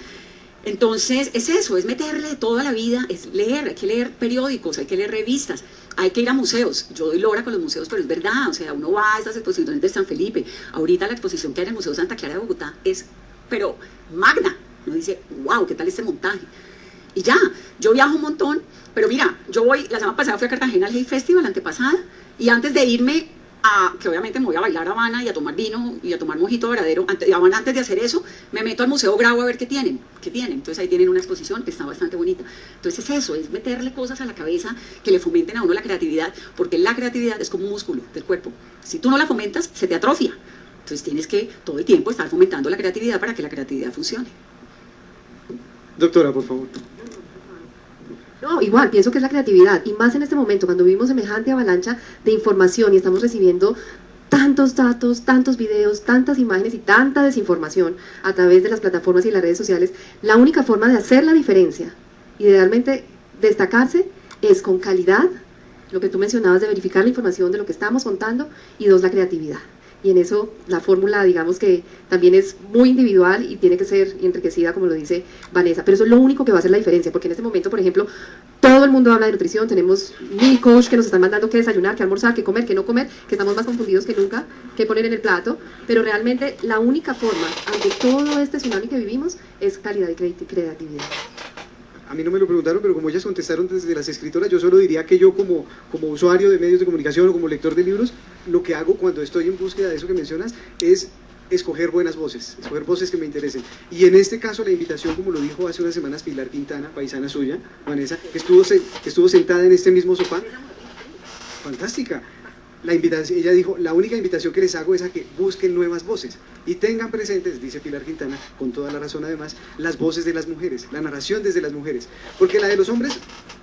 Entonces es eso, es meterle toda la vida, es leer, hay que leer periódicos, hay que leer revistas, hay que ir a museos. Yo doy lora con los museos, pero es verdad, o sea, uno va a estas exposiciones de San Felipe. Ahorita la exposición que hay en el Museo Santa Clara de Bogotá es, pero magna. Uno dice, wow, ¿qué tal este montaje? y ya, yo viajo un montón, pero mira, yo voy, la semana pasada fui a Cartagena al Hey Festival, antepasada, y antes de irme que obviamente me voy a bailar a Habana y a tomar vino y a tomar mojito Varadero, antes de hacer eso, me meto al Museo Grau a ver qué tienen, entonces ahí tienen una exposición que está bastante bonita. Entonces es eso, es meterle cosas a la cabeza que le fomenten a uno la creatividad, porque la creatividad es como un músculo del cuerpo, si tú no la fomentas, se te atrofia, entonces tienes que todo el tiempo estar fomentando la creatividad para que la creatividad funcione. Doctora, por favor. No, igual, pienso que es la creatividad, y más en este momento, cuando vivimos semejante avalancha de información y estamos recibiendo tantos datos, tantos videos, tantas imágenes y tanta desinformación a través de las plataformas y las redes sociales, la única forma de hacer la diferencia y de realmente destacarse es con calidad, lo que tú mencionabas de verificar la información de lo que estamos contando, y dos, la creatividad. Y en eso la fórmula, digamos que también es muy individual y tiene que ser enriquecida, como lo dice Vanessa, pero eso es lo único que va a hacer la diferencia, porque en este momento, por ejemplo, todo el mundo habla de nutrición, tenemos 1000 coach que nos están mandando qué desayunar, qué almorzar, qué comer, qué no comer, que estamos más confundidos que nunca, qué poner en el plato, pero realmente la única forma ante todo este tsunami que vivimos es calidad y creatividad. A mí no me lo preguntaron, pero como ellas contestaron desde las escritoras, yo solo diría que yo como usuario de medios de comunicación o como lector de libros, lo que hago cuando estoy en búsqueda de eso que mencionas es escoger buenas voces, escoger voces que me interesen. Y en este caso la invitación, como lo dijo hace unas semanas Pilar Quintana, paisana suya, Vanessa, que estuvo sentada en este mismo sofá, fantástica. La invitación, ella dijo, la única invitación que les hago es a que busquen nuevas voces y tengan presentes, dice Pilar Quintana, con toda la razón además, las voces de las mujeres, la narración desde las mujeres, porque la de los hombres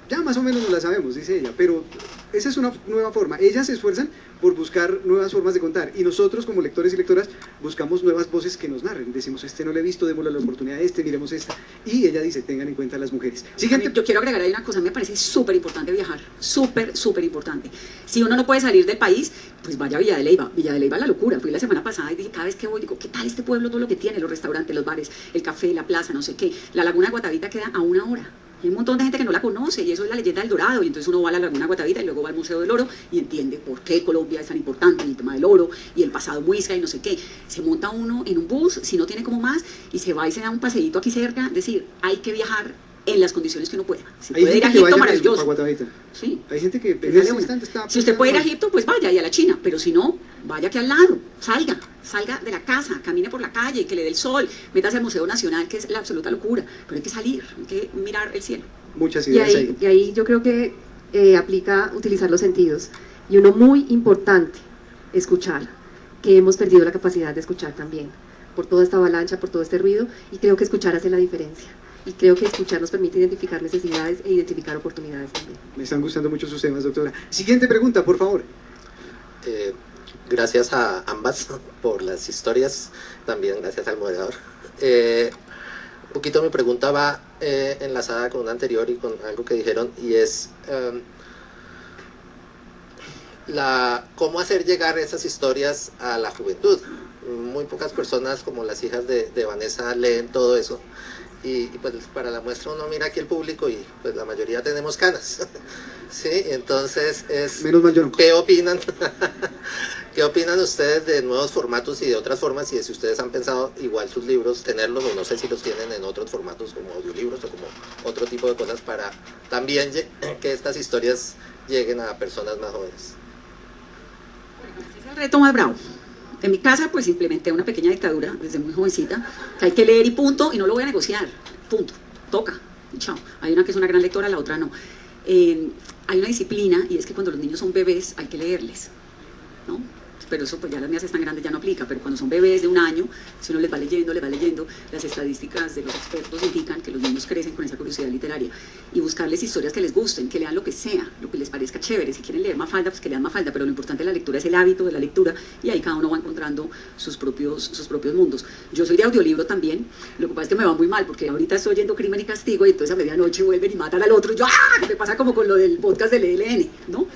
ya más o menos no la sabemos, dice ella, pero esa es una nueva forma. Ellas se esfuerzan por buscar nuevas formas de contar, y nosotros como lectores y lectoras buscamos nuevas voces que nos narren. Decimos, este no lo he visto, démosle la oportunidad a este, miremos esta, y ella dice, tengan en cuenta a las mujeres. Siguiente. Yo quiero agregar ahí una cosa, me parece súper importante viajar, súper importante. Si uno no puede salir del país, pues vaya a Villa de Leyva. Villa de Leyva es la locura. Fui la semana pasada y dije, cada vez que voy, digo, ¿qué tal este pueblo? Todo lo que tiene, los restaurantes, los bares, el café, la plaza, no sé qué. La Laguna de Guatavita queda a 1 hora. Hay un montón de gente que no la conoce, y eso es la leyenda del Dorado, y entonces uno va a la Laguna Guatavita y luego va al Museo del Oro y entiende por qué Colombia es tan importante, y el tema del oro y el pasado muisca y no sé qué. Se monta uno en un bus, si no tiene como más, y se va y se da un paseíto aquí cerca. Es decir, hay que viajar en las condiciones que uno pueda. Si puede ir a Egipto, maravilloso. Sí. Hay gente que en ese instante está... Si usted puede ir a Egipto, pues vaya, y a la China, pero si no, vaya aquí al lado, salga de la casa, camine por la calle, que le dé el sol, métase al Museo Nacional, que es la absoluta locura, pero hay que salir, hay que mirar el cielo. Muchas ideas y ahí yo creo que aplica utilizar los sentidos, y uno muy importante, escuchar, que hemos perdido la capacidad de escuchar también, por toda esta avalancha, por todo este ruido, y creo que escuchar hace la diferencia. Y creo que escuchar nos permite identificar necesidades e identificar oportunidades también. Me están gustando mucho sus temas, doctora. Siguiente pregunta, por favor. Gracias a ambas por las historias, también gracias al moderador. Un poquito mi pregunta va enlazada con una anterior y con algo que dijeron, y es cómo hacer llegar esas historias a la juventud. Muy pocas personas, como las hijas de Vanessa, leen todo eso. Y pues para la muestra uno mira aquí el público y pues la mayoría tenemos canas. Sí, entonces menos mal yo no. ¿Qué opinan? ¿Qué opinan ustedes de nuevos formatos y de otras formas? Y de si ustedes han pensado igual sus libros tenerlos, o no sé si los tienen en otros formatos como audiolibros o como otro tipo de cosas, para también que estas historias lleguen a personas más jóvenes. Ese es el reto más bravo. En mi casa pues implementé una pequeña dictadura desde muy jovencita, que hay que leer y punto, y no lo voy a negociar, punto, toca, y chao. Hay una que es una gran lectora, la otra no. Hay una disciplina, y es que cuando los niños son bebés hay que leerles, ¿no? Pero eso pues ya las mías están grandes, ya no aplica, pero cuando son bebés de 1 año, si uno les va leyendo, las estadísticas de los expertos indican que los niños crecen con esa curiosidad literaria, y buscarles historias que les gusten, que lean lo que sea, lo que les parezca chévere. Si quieren leer Mafalda, pues que lean Mafalda, pero lo importante de la lectura es el hábito de la lectura, y ahí cada uno va encontrando sus propios mundos. Yo soy de audiolibro también, lo que pasa es que me va muy mal, porque ahorita estoy oyendo Crimen y Castigo, y entonces a medianoche vuelven y matan al otro, y yo, ¡ah! Me pasa como con lo del podcast del ELN, ¿no?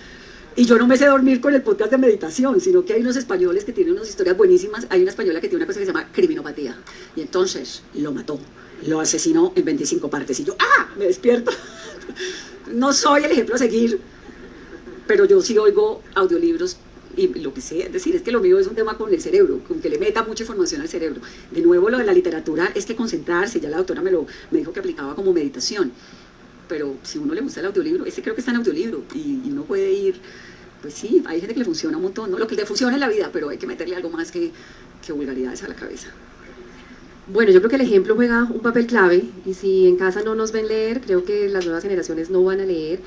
Y yo no me sé dormir con el podcast de meditación, sino que hay unos españoles que tienen unas historias buenísimas. Hay una española que tiene una cosa que se llama criminopatía, y entonces lo mató, lo asesinó en 25 partes, y yo, ¡ah! Me despierto. No soy el ejemplo a seguir, pero yo sí oigo audiolibros y lo que sé, es decir, es que lo mío es un tema con el cerebro, con que le meta mucha información al cerebro. De nuevo, lo de la literatura es que concentrarse, ya la doctora me dijo que aplicaba como meditación, pero si a uno le gusta el audiolibro, creo que está en audiolibro, y uno puede ir, pues sí, hay gente que le funciona un montón, ¿no? Lo que le funciona en la vida, pero hay que meterle algo más que vulgaridades a la cabeza. Bueno, yo creo que el ejemplo juega un papel clave, y si en casa no nos ven leer, creo que las nuevas generaciones no van a leer.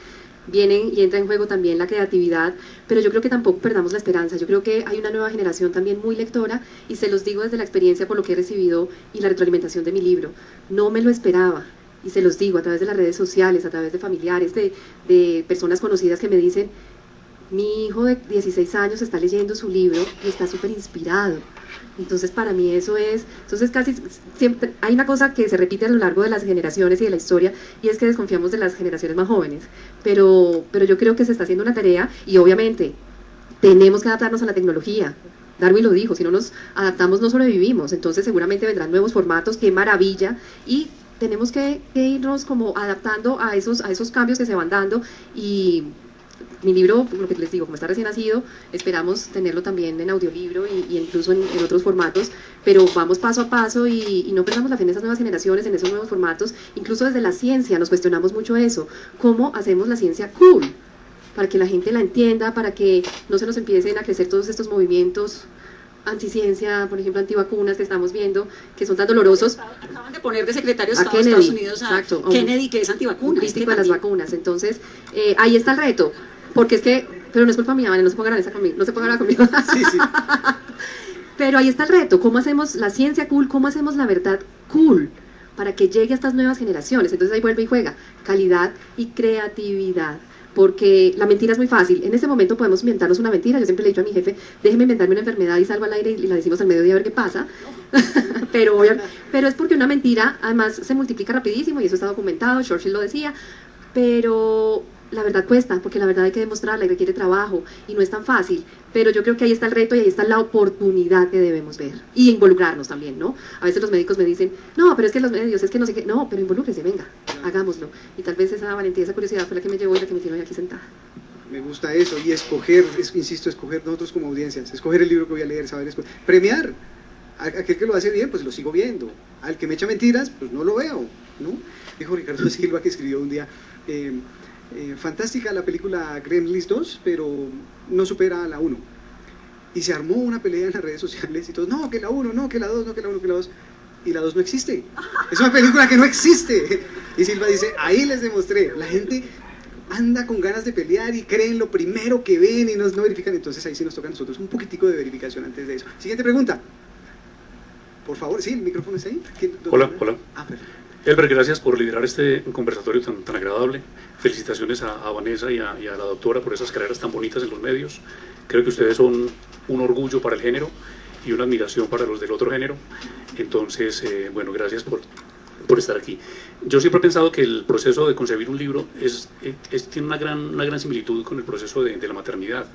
Vienen y entra en juego también la creatividad, pero yo creo que tampoco perdamos la esperanza. Yo creo que hay una nueva generación también muy lectora, y se los digo desde la experiencia por lo que he recibido y la retroalimentación de mi libro. No me lo esperaba, y se los digo a través de las redes sociales, a través de familiares, de personas conocidas que me dicen: mi hijo de 16 años está leyendo su libro y está súper inspirado. Entonces para mí eso es, entonces casi siempre hay una cosa que se repite a lo largo de las generaciones y de la historia, y es que desconfiamos de las generaciones más jóvenes, pero yo creo que se está haciendo una tarea, y obviamente tenemos que adaptarnos a la tecnología. Darwin lo dijo: si no nos adaptamos no sobrevivimos. Entonces seguramente vendrán nuevos formatos, qué maravilla, y tenemos que irnos como adaptando a esos cambios que se van dando. Y mi libro, lo que les digo, como está recién nacido, esperamos tenerlo también en audiolibro y incluso en otros formatos, pero vamos paso a paso y no perdamos la fe en esas nuevas generaciones, en esos nuevos formatos. Incluso desde la ciencia nos cuestionamos mucho eso: ¿cómo hacemos la ciencia cool? Para que la gente la entienda, para que no se nos empiecen a crecer todos estos movimientos anticiencia, por ejemplo antivacunas, que estamos viendo, que son tan dolorosos. Acaban de poner de secretario de a Estado de Kennedy, Estados Unidos a exacto, Kennedy, que es antivacuna. Crítico de las vacunas. Entonces, ahí está el reto, porque es que, pero no es culpa mía, ¿vale? No se ponga grandeza conmigo, no se ponga grandeza conmigo. Sí, sí. Pero ahí está el reto: ¿cómo hacemos la ciencia cool? ¿Cómo hacemos la verdad cool? Para que llegue a estas nuevas generaciones. Entonces ahí vuelve y juega calidad y creatividad. Porque la mentira es muy fácil. En este momento podemos inventarnos una mentira. Yo siempre le he dicho a mi jefe: déjeme inventarme una enfermedad y salgo al aire y la decimos al mediodía a ver qué pasa. pero es porque una mentira además se multiplica rapidísimo, y eso está documentado, Churchill lo decía. Pero la verdad cuesta, porque la verdad hay que demostrarla y requiere trabajo, y no es tan fácil. Pero yo creo que ahí está el reto y ahí está la oportunidad que debemos ver y involucrarnos también, ¿no? A veces los médicos me dicen: no, pero es que los medios, es que no sé qué. No, pero involúcrese, venga, hagámoslo. Y tal vez esa valentía, esa curiosidad fue la que me llevó y la que me tiene hoy aquí sentada. Me gusta eso, y escoger, insisto, escoger nosotros como audiencias, escoger el libro que voy a leer, saber escoger, premiar. A aquel que lo hace bien, pues lo sigo viendo. Al que me echa mentiras, pues no lo veo, ¿no? Dijo Ricardo Silva, que escribió un día: fantástica la película Gremlins 2, pero no supera a la 1. Y se armó una pelea en las redes sociales y todos: no, que la 1, no, que la 2, no, que la 1, que la 2. Y la 2 no existe. Es una película que no existe. Y Silva dice: ahí les demostré. La gente anda con ganas de pelear y creen lo primero que ven y no verifican. Entonces ahí sí nos toca a nosotros un poquitico de verificación antes de eso. Siguiente pregunta. Por favor, sí, el micrófono está ahí. Hola. Perfecto. Elber, gracias por liderar este conversatorio tan agradable. Felicitaciones a Vanessa y a la doctora por esas carreras tan bonitas en los medios. Creo que ustedes son un orgullo para el género y una admiración para los del otro género. Entonces, bueno, gracias por estar aquí. Yo siempre he pensado que el proceso de concebir un libro tiene una gran similitud con el proceso de la maternidad,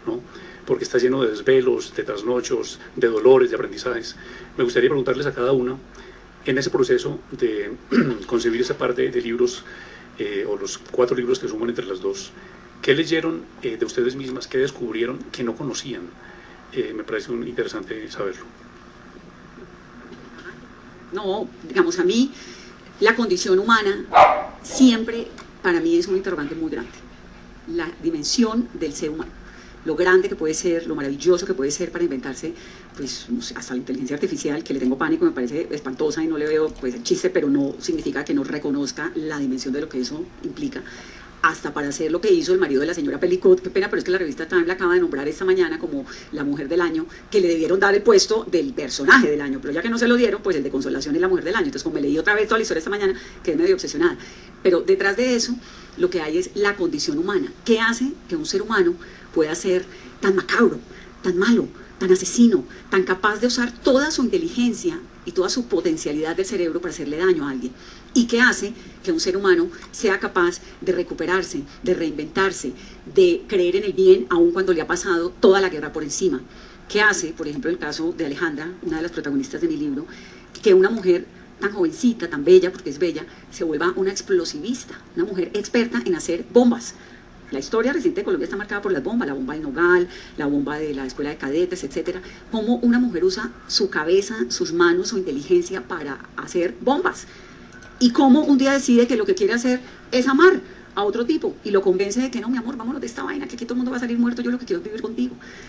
¿no? Porque está lleno de desvelos, de trasnochos, de dolores, de aprendizajes. Me gustaría preguntarles a cada una, en ese proceso de concebir esa parte de libros, o los 4 libros que suman entre las dos, ¿qué leyeron de ustedes mismas, qué descubrieron que no conocían? Me parece interesante saberlo. No, digamos, a mí la condición humana siempre para mí es un interrogante muy grande. La dimensión del ser humano, lo grande que puede ser, lo maravilloso que puede ser para inventarse, pues no sé, hasta la inteligencia artificial, que le tengo pánico, me parece espantosa y no le veo pues el chiste, pero no significa que no reconozca la dimensión de lo que eso implica. Hasta para hacer lo que hizo el marido de la señora Pellicot, qué pena, pero es que la revista Time la acaba de nombrar esta mañana como la mujer del año, que le debieron dar el puesto del personaje del año, pero ya que no se lo dieron, pues el de Consolación es la mujer del año. Entonces, como me leí otra vez toda la historia esta mañana, quedé medio obsesionada. Pero detrás de eso, lo que hay es la condición humana. ¿Qué hace que un ser humano pueda ser tan macabro, tan malo, tan asesino, tan capaz de usar toda su inteligencia y toda su potencialidad del cerebro para hacerle daño a alguien? ¿Y qué hace que un ser humano sea capaz de recuperarse, de reinventarse, de creer en el bien aun cuando le ha pasado toda la guerra por encima? ¿Qué hace, por ejemplo, el caso de Alejandra, una de las protagonistas de mi libro, que una mujer tan jovencita, tan bella, porque es bella, se vuelva una explosivista, una mujer experta en hacer bombas? La historia reciente de Colombia está marcada por las bombas, la bomba del Nogal, la bomba de la escuela de cadetes, etcétera. Cómo una mujer usa su cabeza, sus manos, su inteligencia para hacer bombas. Y cómo un día decide que lo que quiere hacer es amar a otro tipo y lo convence de que no, mi amor, vámonos de esta vaina, que aquí todo el mundo va a salir muerto, yo lo que quiero es vivir contigo.